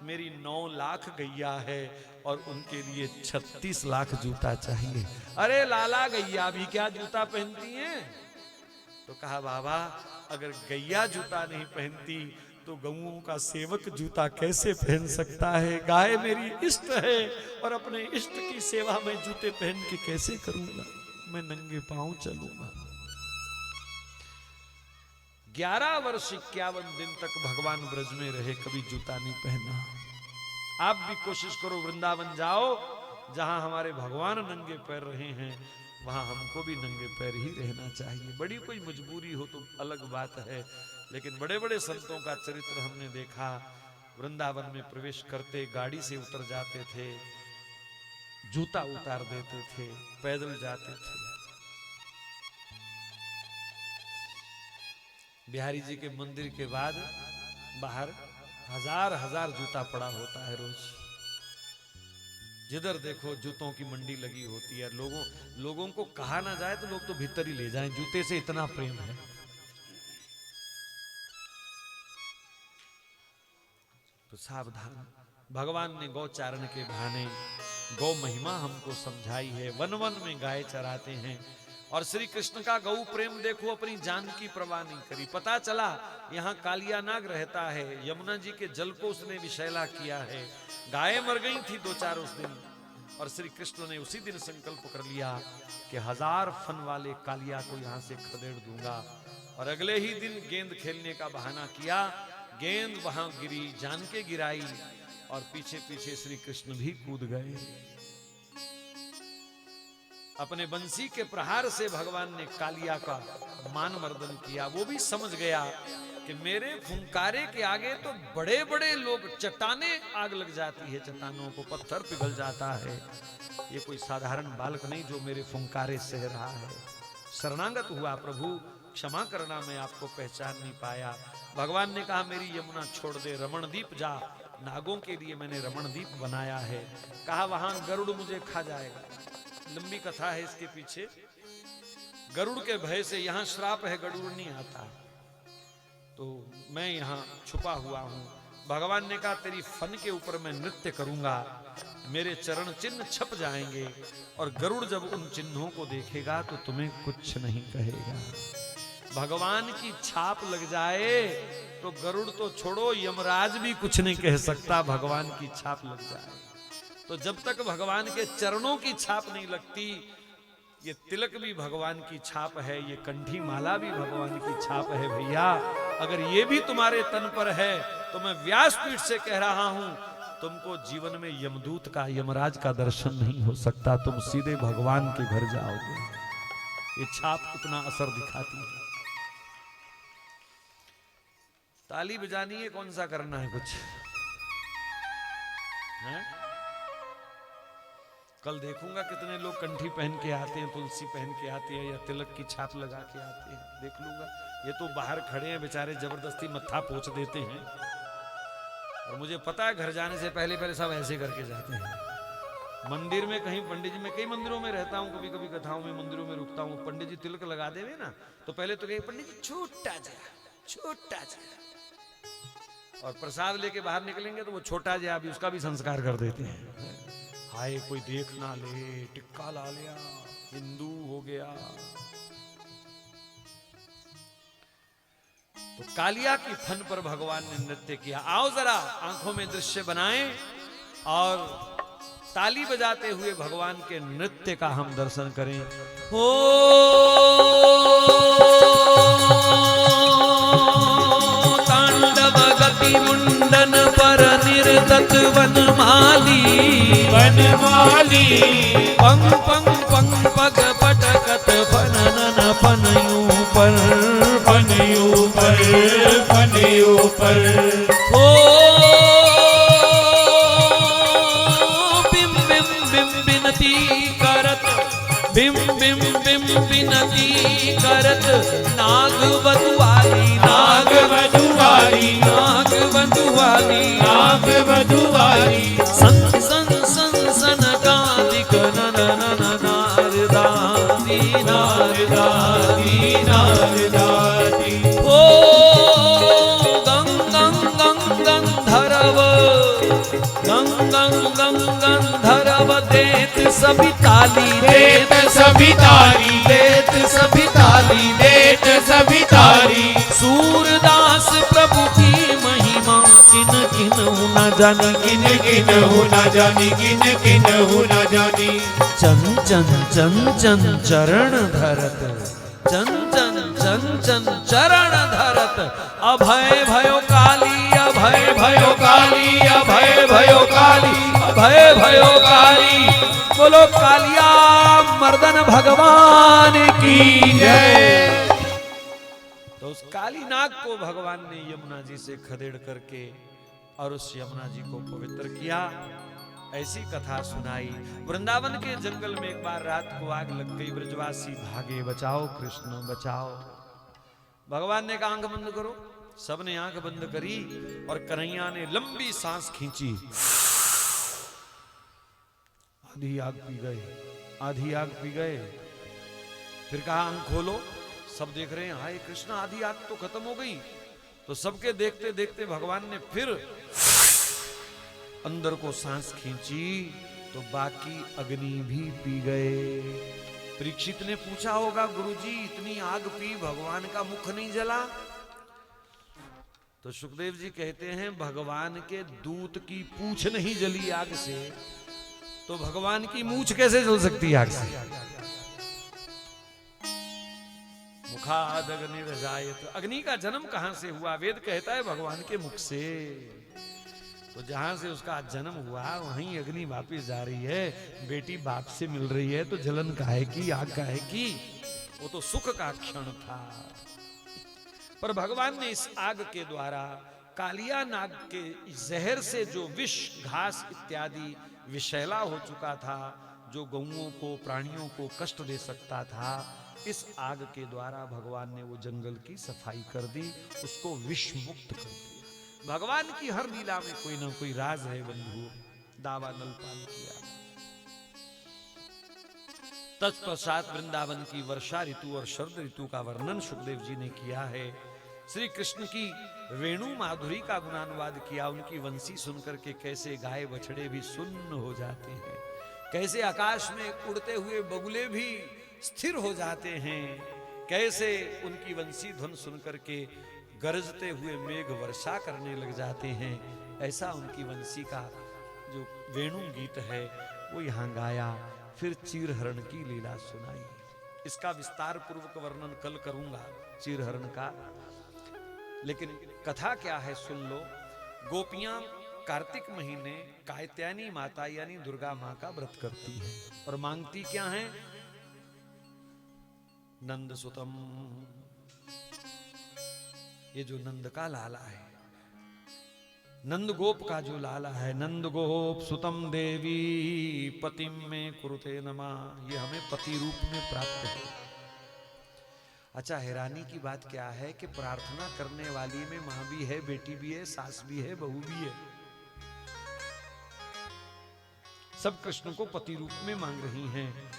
मेरी 9 लाख गैया है और उनके लिए 36 लाख जूता चाहिए। अरे लाला गैया भी क्या जूता पहनती हैं? तो कहा, बाबा अगर गैया जूता नहीं पहनती तो गऊओं का सेवक जूता कैसे पहन सकता है? गाय मेरी इष्ट है और अपने इष्ट की सेवा में जूते पहन के कैसे करूंगा? मैं नंगे पांव चलूंगा। 11 वर्ष 51 दिन तक भगवान ब्रज में रहे, कभी जूता नहीं पहना। आप भी कोशिश करो, वृंदावन जाओ, जहां हमारे भगवान नंगे पैर रहे हैं वहां हमको भी नंगे पैर ही रहना चाहिए। बड़ी कोई मजबूरी हो तो अलग बात है, लेकिन बड़े बड़े संतों का चरित्र हमने देखा। वृंदावन में प्रवेश करते गाड़ी से उतर जाते थे, जूता उतार देते थे, पैदल जाते थे। बिहारी जी के मंदिर के बाद बाहर हजार जूता पड़ा होता है रोज। जिधर देखो जूतों की मंडी लगी होती है। लोगों को कहा ना जाए तो लोग तो भीतर ही ले जाएं, जूते से इतना प्रेम है। तो सावधान, भगवान ने गौचारण के बहाने गौ महिमा हमको समझाई है। वन वन में गाय चराते हैं, और श्री कृष्ण का गौ प्रेम देखो, अपनी जान की परवाह नहीं करी। पता चला यहाँ कालिया नाग रहता है, यमुना जी के जल को उसने विषैला किया है। गायें मर गई थी 2-4 उस दिन, और श्री कृष्ण ने उसी दिन संकल्प कर लिया कि 1000 फन वाले कालिया को यहां से खदेड़ दूंगा। और अगले ही दिन गेंद खेलने का बहाना किया, गेंद वहां गिरी, जान के गिराई और पीछे पीछे श्री कृष्ण भी कूद गए। अपने बंसी के प्रहार से भगवान ने कालिया का मान मर्दन किया। वो भी समझ गया कि मेरे फुंकारे के आगे तो बड़े बड़े लोग, चट्टाने आग लग जाती है, चट्टानों को पत्थर पिघल जाता है, ये कोई साधारण बालक नहीं जो मेरे फुंकारे सह रहा है। शरणागत हुआ, प्रभु क्षमा करना, मैं आपको पहचान नहीं पाया। भगवान ने कहा मेरी यमुना छोड़ दे, रमणदीप जा, नागों के लिए मैंने रमणदीप बनाया है। कहा वहां गरुड़ मुझे खा जाएगा। लंबी कथा है इसके पीछे। गरुड़ के भय से, यहां श्राप है, गरुड़ नहीं आता, तो मैं यहां छुपा हुआ हूं। भगवान ने कहा तेरी फन के ऊपर मैं नृत्य करूंगा, मेरे चरण चिन्ह छप जाएंगे और गरुड़ जब उन चिन्हों को देखेगा तो तुम्हें कुछ नहीं कहेगा। भगवान की छाप लग जाए तो गरुड़ तो छोड़ो, यमराज भी कुछ नहीं कह सकता, भगवान की छाप लग जाए। तो जब तक भगवान के चरणों की छाप नहीं लगती, ये तिलक भी भगवान की छाप है, ये कंठी माला भी भगवान की छाप है भैया। अगर ये भी तुम्हारे तन पर है तो मैं व्यासपीठ से कह रहा हूं, तुमको जीवन में यमदूत का, यमराज का दर्शन नहीं हो सकता, तुम सीधे भगवान के घर जाओगे। ये छाप उतना असर दिखाती है। ताली बजानी है, कौन सा करना है कुछ है? कल देखूंगा कितने लोग कंठी पहन के आते हैं, तुलसी पहन के आते हैं, या तिलक की छाप लगा के आते हैं, देख लूंगा। ये तो बाहर खड़े हैं बेचारे, जबरदस्ती मत्था पोंछ देते हैं, और मुझे पता है घर जाने से पहले पहले सब ऐसे करके जाते हैं। मंदिर में कहीं पंडित जी, मैं कई मंदिरों में रहता हूँ, कभी कभी कथाओं में मंदिरों में रुकता हूँ, पंडित जी तिलक लगा देवे ना, तो पहले तो कहे पंडित जी छोटा जा, छोटा जा, और प्रसाद लेके बाहर निकलेंगे तो वो छोटा जा भी, उसका भी संस्कार कर देते हैं। हाय कोई देख ना ले, टिक्का ला लिया, हिंदू हो गया। तो कालिया की फन पर भगवान ने नृत्य किया। आओ जरा आंखों में दृश्य बनाएं और ताली बजाते हुए भगवान के नृत्य का हम दर्शन करें। हो तांडव गति मुंडन पर निर्दत वनमाली, वनमाली पंग पंग पंग पग पटकत फनन फनयू पर, फनयू पर, फनयू पर। ओ बिम बिम बिम बिनती करत, बिम बिम बिम बिनती करत, नाग वधुवाली, नाग वधुवाली, नाग वधुवाली, नाग वधुवाली। सन सन सन सन कादिक नन नन नारदादी, नारदादी, नारदादी। ओ गंगं गंगंधरव, गंगं गंगंधरव देत सभी ताली, देत सभी ताली, देत सभी ताली, देत सभी ताली। सूरदास प्रभु की महिमा किन किन न जानी, किन किन हो न जानी, किन किन हो न जानी। चन चन चन चन चरण धरत, चन चन चन चन चरण धरत, अभय भयो काली, अभय भयो काली, अभय भयो काली, अभय भयो काली। बोलो कालिया मर्दन भगवान की जय। तो उस काली नाग को भगवान ने यमुना जी से खदेड़ करके और उस यमुना जी को पवित्र किया। ऐसी कथा सुनाई। वृंदावन के जंगल में एक बार रात को आग लग गई, ब्रजवासी भागे, बचाओ कृष्ण बचाओ। भगवान ने कहा आंख बंद करो, सबने आंख बंद करी और कन्हैया ने लंबी सांस खींची, आधी आग पी गए, आधी आग पी गए। फिर कहा आंख खोलो, सब देख रहे हैं, हाय कृष्ण आधी आग तो खत्म हो गई। तो सबके देखते देखते भगवान ने फिर अंदर को सांस खींची तो बाकी अग्नि भी पी गए। परीक्षित ने पूछा होगा गुरुजी इतनी आग पी, भगवान का मुख नहीं जला? तो सुखदेव जी कहते हैं भगवान के दूत की पूछ नहीं जली आग से, तो तो भगवान की मूछ कैसे जल सकती है आग से? मुखाद अग्निर्जायत, अग्नि का जन्म कहां से हुआ? वेद कहता है भगवान के मुख से। तो जहां से उसका जन्म हुआ वहीं अग्नि वापिस जा रही है। बेटी बाप से मिल रही है तो जलन काहे की, आग काहे की? वो तो सुख का क्षण था। पर भगवान ने इस आग के द्वारा कालिया नाग के जहर से जो विष, घास इत्यादि विषैला हो चुका था, जो गौओं को, प्राणियों को कष्ट दे सकता था, इस आग के द्वारा भगवान ने वो जंगल की सफाई कर दी, उसको विष मुक्त कर दिया। भगवान की हर लीला में कोई ना कोई राज है बंधु। दावानल पान किया। तत्पश्चात वृंदावन की वर्षा ऋतु और शरद ऋतु का वर्णन सुखदेव जी ने किया है। श्री कृष्ण की वेणु माधुरी का गुणानुवाद किया। उनकी वंशी सुनकर के कैसे गाय बछड़े भी सुन्न हो जाते हैं, कैसे आकाश में उड़ते हुए बगुले भी स्थिर हो जाते हैं, कैसे उनकी वंशी ध्वन सुनकर के गरजते हुए मेघ वर्षा करने लग जाते हैं। ऐसा उनकी वंशी का जो वेणु गीत है वो यहाँ गाया। फिर चीरहरण की लीला सुनाई। इसका विस्तार पूर्वक वर्णन कल करूंगा चीरहरण का, लेकिन कथा क्या है सुन लो। गोपियां कार्तिक महीने कात्यायनी माता यानी दुर्गा मां का व्रत करती हैं और मांगती क्या है? नंद सुतम, ये जो नंद का लाला है, नंद गोप का जो लाला है, नंद गोप सुतम देवी पतिम में कुरुते नमः, ये हमें पति रूप में प्राप्त हो। अच्छा, हैरानी की बात क्या है कि प्रार्थना करने वाली में मां भी है, बेटी भी है, सास भी है, बहू भी है, सब कृष्ण को पति रूप में मांग रही हैं।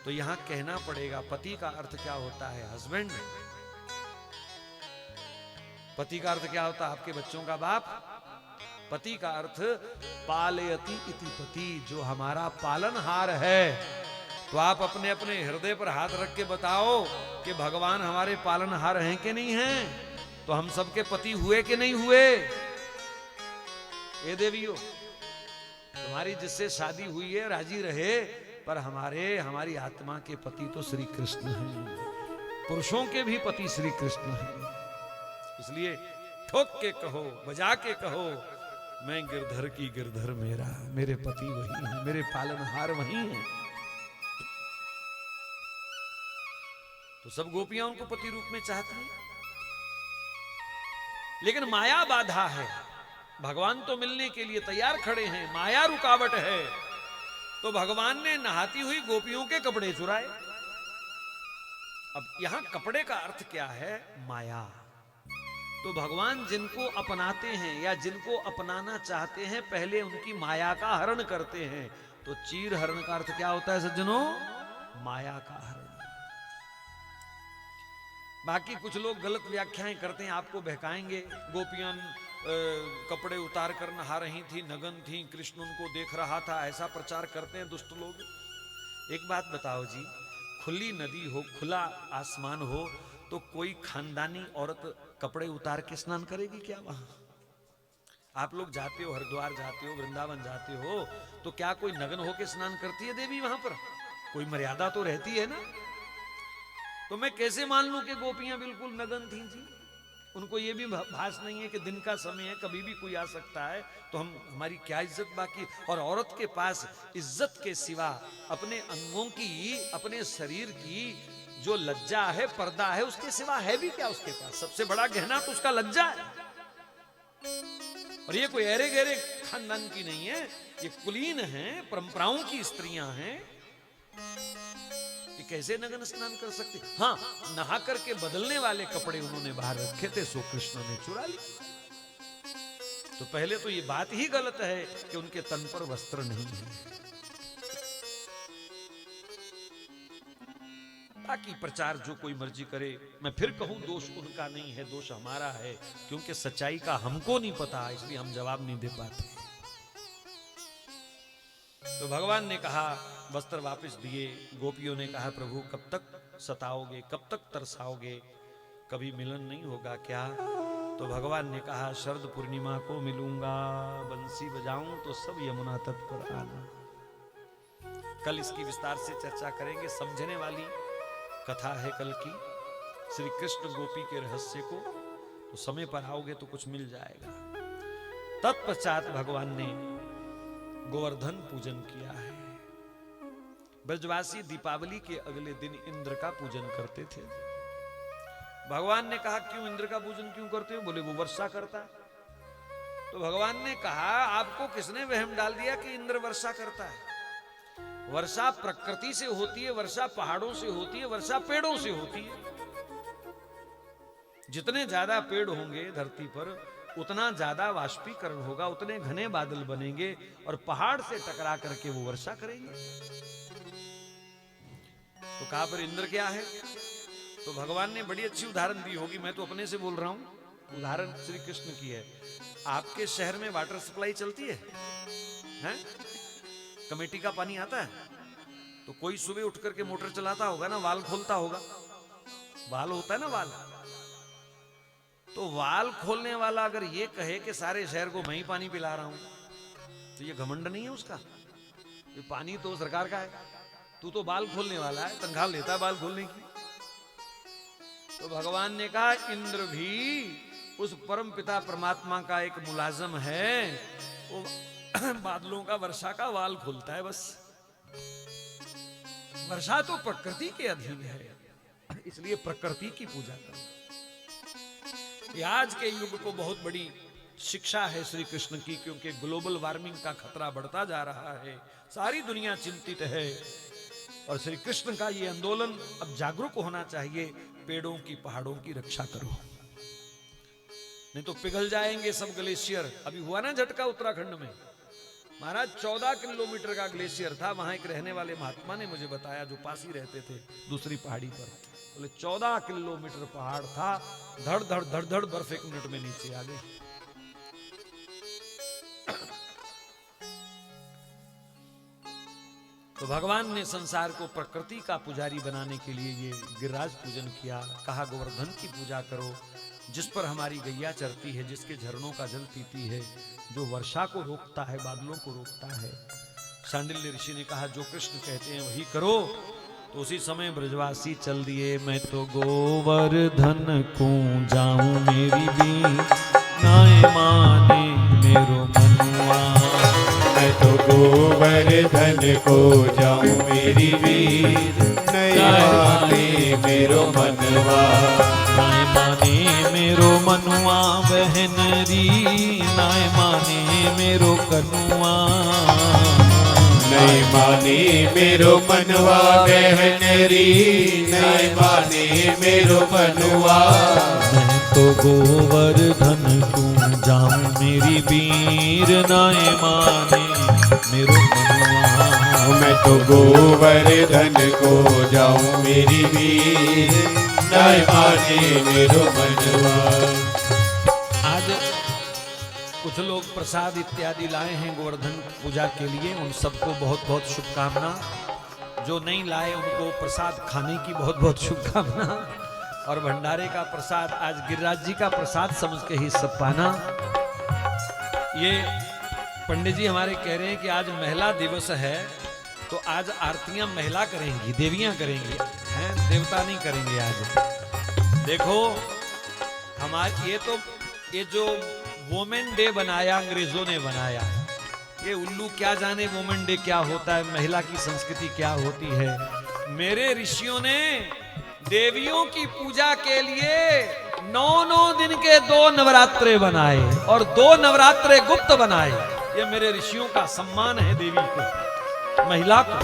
तो यहां कहना पड़ेगा पति का अर्थ क्या होता है? हस्बैंड। पति का अर्थ क्या होता है? आपके बच्चों का बाप। पति का अर्थ पालयति इति पति, जो हमारा पालनहार है। तो आप अपने अपने हृदय पर हाथ रख के बताओ कि भगवान हमारे पालनहार हैं कि नहीं हैं? तो हम सबके पति हुए कि नहीं हुए? ये देवियों, तुम्हारी जिससे शादी हुई है राजी रहे, पर हमारी आत्मा के पति तो श्री कृष्ण हैं। पुरुषों के भी पति श्री कृष्ण हैं। इसलिए ठोक के कहो, बजा के कहो, मैं गिरधर की गिरधर मेरा, मेरे पति वही हैं, मेरे पालनहार वही हैं। तो सब गोपियां उनको पति रूप में चाहती हैं, लेकिन माया बाधा है। भगवान तो मिलने के लिए तैयार खड़े हैं, माया रुकावट है। तो भगवान ने नहाती हुई गोपियों के कपड़े चुराए। अब यहां कपड़े का अर्थ क्या है? माया। तो भगवान जिनको अपनाते हैं या जिनको अपनाना चाहते हैं, पहले उनकी माया का हरण करते हैं। तो चीर हरण का अर्थ क्या होता है सज्जनों? माया का हरण। बाकी कुछ लोग गलत व्याख्याएं करते हैं, आपको बहकाएंगे। गोपियां कपड़े उतार कर नहा रही थी, नग्न थी, कृष्ण उनको देख रहा था, ऐसा प्रचार करते हैं दुष्ट लोग। एक बात बताओ जी, खुली नदी हो, खुला आसमान हो, तो कोई खानदानी औरत कपड़े उतार के स्नान करेगी क्या वहां? आप लोग जाते हो, हरिद्वार जाते हो, वृंदावन जाते हो, तो क्या कोई नग्न होके स्नान करती है देवी वहां पर? कोई मर्यादा तो रहती है ना। तो मैं कैसे मान लूं कि गोपियां बिल्कुल नग्न थी जी? उनको ये भी भास नहीं है कि दिन का समय है, कभी भी कोई आ सकता है, तो हमारी क्या इज्जत बाकी? और औरत के पास इज्जत के सिवा अपने अंगों की, अपने शरीर की जो लज्जा है, पर्दा है, उसके सिवा है भी क्या उसके पास? सबसे बड़ा गहना तो उसका लज्जा है। और ये कोई अरे गहरे खानदान की नहीं है, ये कुलीन है, परंपराओं की स्त्रियां हैं। ये कैसे नग्न स्नान कर सकते? हाँ, नहा करके बदलने वाले कपड़े उन्होंने बाहर रखे थे, सो कृष्ण ने चुरा लिए। तो पहले तो ये बात ही गलत है कि उनके तन पर वस्त्र नहीं है। बाकी प्रचार जो कोई मर्जी करे, मैं फिर कहूं दोष उनका नहीं है, दोष हमारा है, क्योंकि सच्चाई का हमको नहीं पता, इसलिए हम जवाब नहीं दे पाते। तो भगवान ने कहा, वस्त्र वापस दिए। गोपियों ने कहा, प्रभु कब तक सताओगे, कब तक तरसाओगे, कभी मिलन नहीं होगा क्या? तो भगवान ने कहा, शरद पूर्णिमा को मिलूंगा, बंसी बजाऊं तो सब यमुना तट पर आना। कल इसकी विस्तार से चर्चा करेंगे। समझने वाली कथा है कल की, श्री कृष्ण गोपी के रहस्य को। तो समय पर आओगे तो कुछ मिल जाएगा। तत्पश्चात भगवान ने गोवर्धन पूजन किया है। ब्रजवासी दीपावली के अगले दिन इंद्र का पूजन करते थे। भगवान ने कहा क्यों इंद्र का पूजन क्यों करते हो? बोले वो वर्षा करता है। तो भगवान ने कहा आपको किसने वहम डाल दिया कि इंद्र वर्षा करता है? वर्षा प्रकृति से होती है, वर्षा पहाड़ों से होती है, वर्षा पेड़ों से होती है। जितने ज्यादा पेड़ होंगे धरती पर उतना ज्यादा वाष्पीकरण होगा, उतने घने बादल बनेंगे और पहाड़ से टकरा करके वो वर्षा करेंगे। तो कहां पर इंद्र क्या है? तो भगवान ने बड़ी अच्छी उदाहरण दी होगी, मैं तो अपने से बोल रहा हूं। उदाहरण श्री कृष्ण की है। आपके शहर में वाटर सप्लाई चलती है, हैं? कमेटी का पानी आता है तो कोई सुबह उठ करके मोटर चलाता होगा ना, वाल खोलता होगा। वाल होता है ना, वाल। तो वाल खोलने वाला अगर ये कहे कि सारे शहर को मैं ही पानी पिला रहा हूं तो ये घमंड नहीं है उसका? ये पानी तो सरकार का है, तू तो बाल खोलने वाला है, तनख्वाह लेता है बाल खोलने की। तो भगवान ने कहा इंद्र भी उस परम पिता परमात्मा का एक मुलाजम है, वो बादलों का वर्षा का वाल खोलता है बस। वर्षा तो प्रकृति के अधीन है, इसलिए प्रकृति की पूजा करो। ये आज के युग को बहुत बड़ी शिक्षा है श्री कृष्ण की, क्योंकि ग्लोबल वार्मिंग का खतरा बढ़ता जा रहा है, सारी दुनिया चिंतित है। और श्री कृष्ण का ये आंदोलन अब जागरूक होना चाहिए। पेड़ों की पहाड़ों की रक्षा करो, नहीं तो पिघल जाएंगे सब ग्लेशियर। अभी हुआ ना झटका उत्तराखंड में, महाराज 14 किलोमीटर का ग्लेशियर था। वहां एक रहने वाले महात्मा ने मुझे बताया, जो पास ही रहते थे दूसरी पहाड़ी पर, बोले 14 किलोमीटर पहाड़ था, धड़ धड़ धड़ धड़ बर्फ 1 मिनट में नीचे आ गई। तो भगवान ने संसार को प्रकृति का पुजारी बनाने के लिए ये गिरिराज पूजन किया। कहा गोवर्धन की पूजा करो, जिस पर हमारी गैया चरती है, जिसके झरनों का जल पीती है, जो वर्षा को रोकता है, बादलों को रोकता है। शांडिल्य ऋषि ने कहा जो कृष्ण कहते हैं वही करो। तो उसी समय ब्रजवासी चल दिए। मैं तो गोवर्धन को जाऊं मेरी भी नाय माने मेरो मनुआ। मैं तो गोवर्धन को जाऊं मेरी वीर नया माने मेरो मनवा। नाय माने मेरो मनुआ बहनरी, नाय माने मेरो कनुआ। नहीं माने मेरो मनवा बहनरी, नहीं माने मेरो मनवा। मैं तो गोवर्धन को जाऊं मेरी वीर नाय माने मेरो मनवा। मैं तो गोवर्धन को जाऊं मेरी वीर नाय माने मेरो मनवा। आज कुछ लोग प्रसाद इत्यादि लाए हैं गोवर्धन पूजा के लिए, उन सबको बहुत बहुत शुभकामना। जो नहीं लाए उनको प्रसाद खाने की बहुत बहुत शुभकामना। और भंडारे का प्रसाद आज गिरिराज जी का प्रसाद समझ के ही सब पाना। ये पंडित जी हमारे कह रहे हैं कि आज महिला दिवस है, तो आज आरतियां महिला करेंगी, देवियां करेंगी, हैं? देवता नहीं करेंगे आज। देखो हमारे ये जो वोमेन डे बनाया अंग्रेजों ने बनाया, ये उल्लू क्या जाने वोमेन डे क्या होता है, महिला की संस्कृति क्या होती है। मेरे ऋषियों ने देवियों की पूजा के लिए 9 दिन के 2 नवरात्रे बनाए और 2 नवरात्रे गुप्त बनाए। ये मेरे ऋषियों का सम्मान है देवी को, महिला को।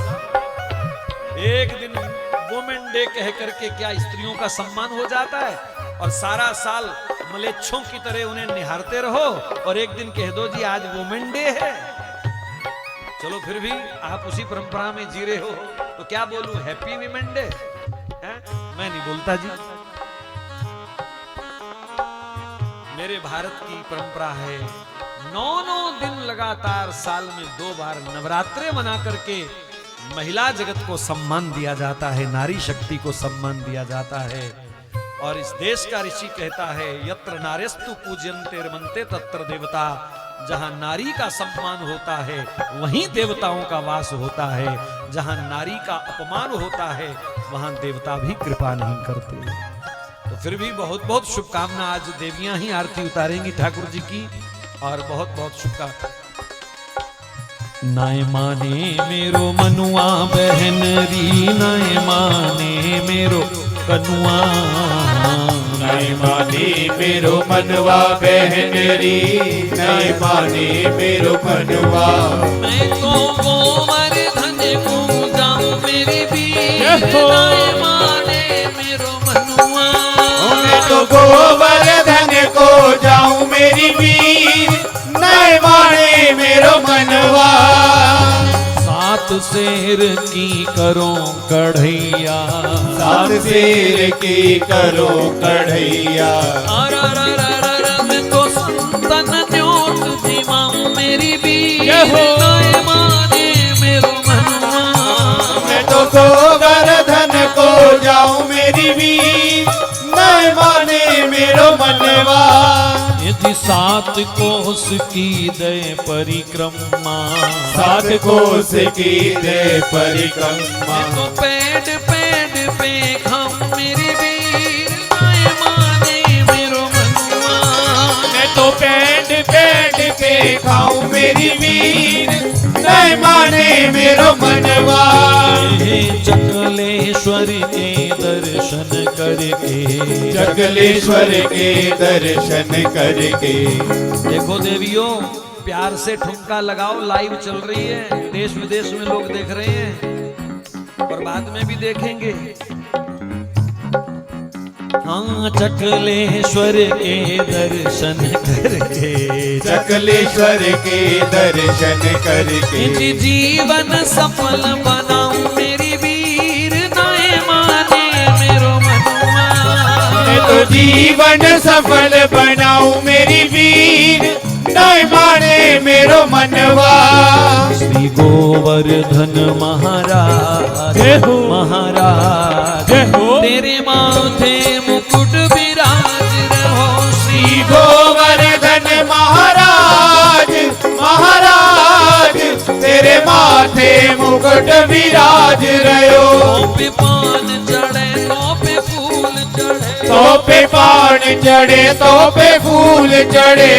एक दिन वुमेन डे कह करके क्या स्त्रियों का सम्मान हो जाता है? और सारा साल मलेच्छों की तरह उन्हें निहारते रहो और एक दिन कह दो जी आज वुमेन डे है। चलो फिर भी आप उसी परंपरा में जी रहे हो तो क्या बोलूं, हैप्पी वीमेन डे है? मैं नहीं बोलता जी। मेरे भारत की परंपरा है 9 दिन लगातार साल में 2 बार नवरात्रे मना करके महिला जगत को सम्मान दिया जाता है, नारी शक्ति को सम्मान दिया जाता है। और इस देश का ऋषि कहता है यत्र नार्यस्तु पूज्यन्ते रमन्ते तत्र देवता। जहां नारी का सम्मान होता है वहीं देवताओं का वास होता है। जहां नारी का अपमान होता है वहां देवता भी कृपा नहीं करते। तो फिर भी बहुत बहुत शुभकामना। आज देवियां ही आरती उतारेंगी ठाकुर जी की, और बहुत बहुत शुभकामना। नाय माने मेरो मनुआ बहन री, नाय माने मेरो कनुआ, नाय माने मेरो मनवा बहन री, नाय माने मेरो मनवा। मैं तो गोवर्धन को जाऊं मेरी बीर, नाय माने मेरो मनुआ। मैं तो गोवर्धन को जाऊं मेरी वीर, नाय माने मेरो मनवा। सात शेर की करो कढ़ैया, सात शेर की करो कढ़ैया। मैं तो संतन न्योट जीवाऊं मेरी बीर, नाय माने मेरो मनुआ। मैं तो गोवर्धन को जाऊं मेरी वीर, नाय माने मेरो मनवा। यदि सात कोस की दे परिक्रमा, सात कोस की दे परिक्रमा। तो पेड़ पेड़ पे खाऊं मेरी बीर, नाय माने मेरो मनुआ। मैं तो पेड़ पेड़ पे खाऊं मेरी वीर, नाय माने मेरो मनवा। चकलेश्वर के दर्शन करके, चकलेश्वर के दर्शन करके। देखो देवियों, प्यार से ठुमका लगाओ, लाइव चल रही है, देश विदेश में लोग देख रहे हैं और बाद में भी देखेंगे। हाँ, चकलेश्वर के दर्शन करके, चकलेश्वर के दर्शन करके। जीवन सफल बनाऊं मेरी वीर, नाय माने मेरो मनुआ। मैं तो जीवन सफल बनाऊं मेरी वीर, नाय माने मेरो मनवा। श्री गोवर्धन महाराज, महाराज तेरे माथे मुकुट विराज रहो। श्री गोवर्धन महाराज, महाराज तेरे माथे मुकुट विराज रहो। तो पे पान चढ़े तो पे फूल चढ़े, तो पे पान चढ़े तो पे फूल चढ़े।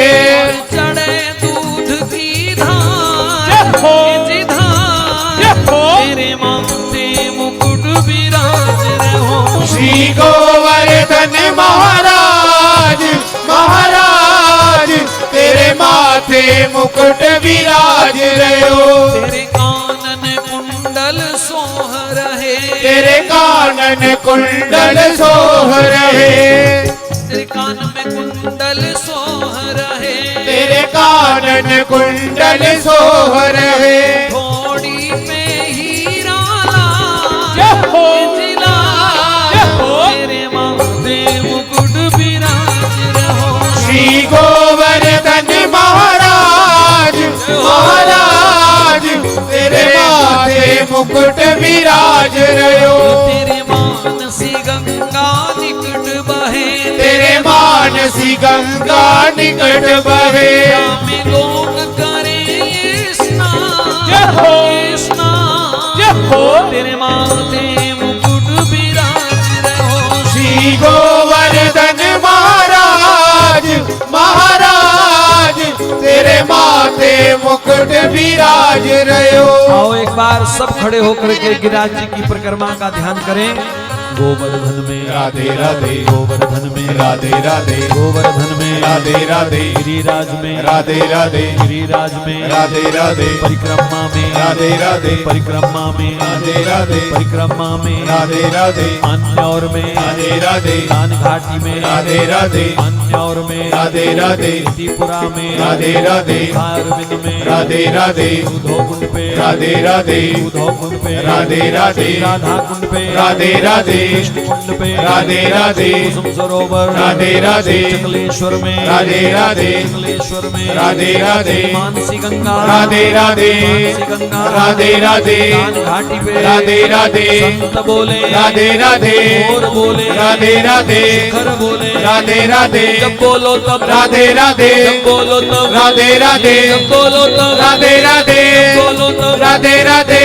चढ़े दूध की धार, जी धार तेरे माथे मुकुट विराज रहो। श्री गोवर्धन महाराज, महाराज तेरे माथे मुकुट विराज रहो। तेरे कानन कुंडल सोह रहे, तेरे कानन कुंडल सोह रहे। तेरे कान में कुंडल सोह रहे, तेरे कानन कुंडल सोह रहे। थोड़ी पे हीरा लाल, जहो, जहो तेरे माथे मुकुट विराज रहो। श्री गोवर्धन महाराज, महाराज तेरे माथे मुकुट विराज रहो। तेरे मानसी गंगा निकट बहे, तेरे मानसी गंगा निकट बहे। में लोग करें स्नान, जहो, स्नान जहो तेरे माथे मुकुट विराज रहो। श्री गोवर्धन महाराज, महाराज तेरे माथे मुकुट विराज रहो। आओ एक बार सब खड़े होकर के गिरिराज जी की परिक्रमा का ध्यान करें। गोवर्धन में राधे राधे, गोवर्धन में राधे राधे, गोवर्धन में राधे राधे, गिरिराज में राधे राधे, गिरिराज में राधे राधे, परिक्रमा में राधे राधे, परिक्रमा में राधे राधे, परिक्रमा में राधे राधे, अन्यौर में राधे राधे, दान घाटी में राधे राधे, अन्यौर में राधे राधे, त्रिपुरा में राधे राधे, अरविंद में राधे राधे, उधो कुंड पे राधे राधे, उधो कुंड पे राधे राधे, राधा कुंड पे राधे राधे, कृष्ण कुंड पे राधे राधे, कुसुम सरोवर राधे राधे, चकलेश्वर में राधे राधे, चकलेश्वर में राधे राधे, मानसी गंगा राधे राधे, मानसी गंगा राधे राधे, दान घाटी पे राधे राधे, संत बोले राधे राधे, और बोले राधे राधे, शिखर बोले राधे राधे, जब बोलो तब राधे राधे, जब बोलो तब राधे राधे, जब बोलो तब राधे राधे, बोलो तब राधे राधे,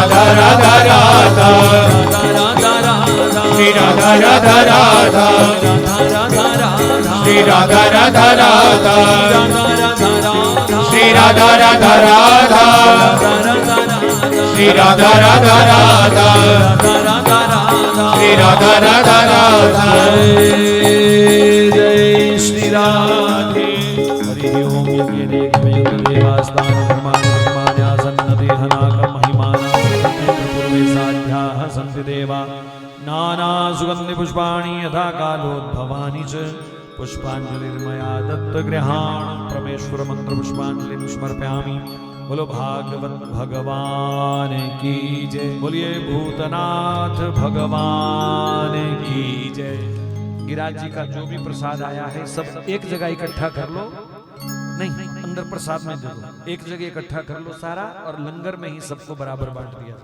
राधा राधा राधा राधा राधा श्री राधा राधा राधा श्री राधा राधा राधा श्री राधा राधा राधा श्री राधा राधा राधा श्री राधा राधा राधा जय श्री राधे। हरि ओम यज्ञ देवास्तान पूर्वे साध्याः सन्ति देवा नाना सुगन्धि पुष्पाणि यथा कालोद्भवानि च पुष्पांजलिर्मया दत्तगृहाण परमेश्वर मंत्र पुष्पांजलि समर्पयामि। बोलो भागवत भगवान की जय। बोलिए भूतनाथ भगवान की जय। गिरिराज जी का जो भी प्रसाद आया है सब एक जगह इकट्ठा कर लो, नहीं अंदर प्रसाद में दे दो, एक जगह इकट्ठा कर लो सारा और लंगर में ही सबको बराबर बांट दिया।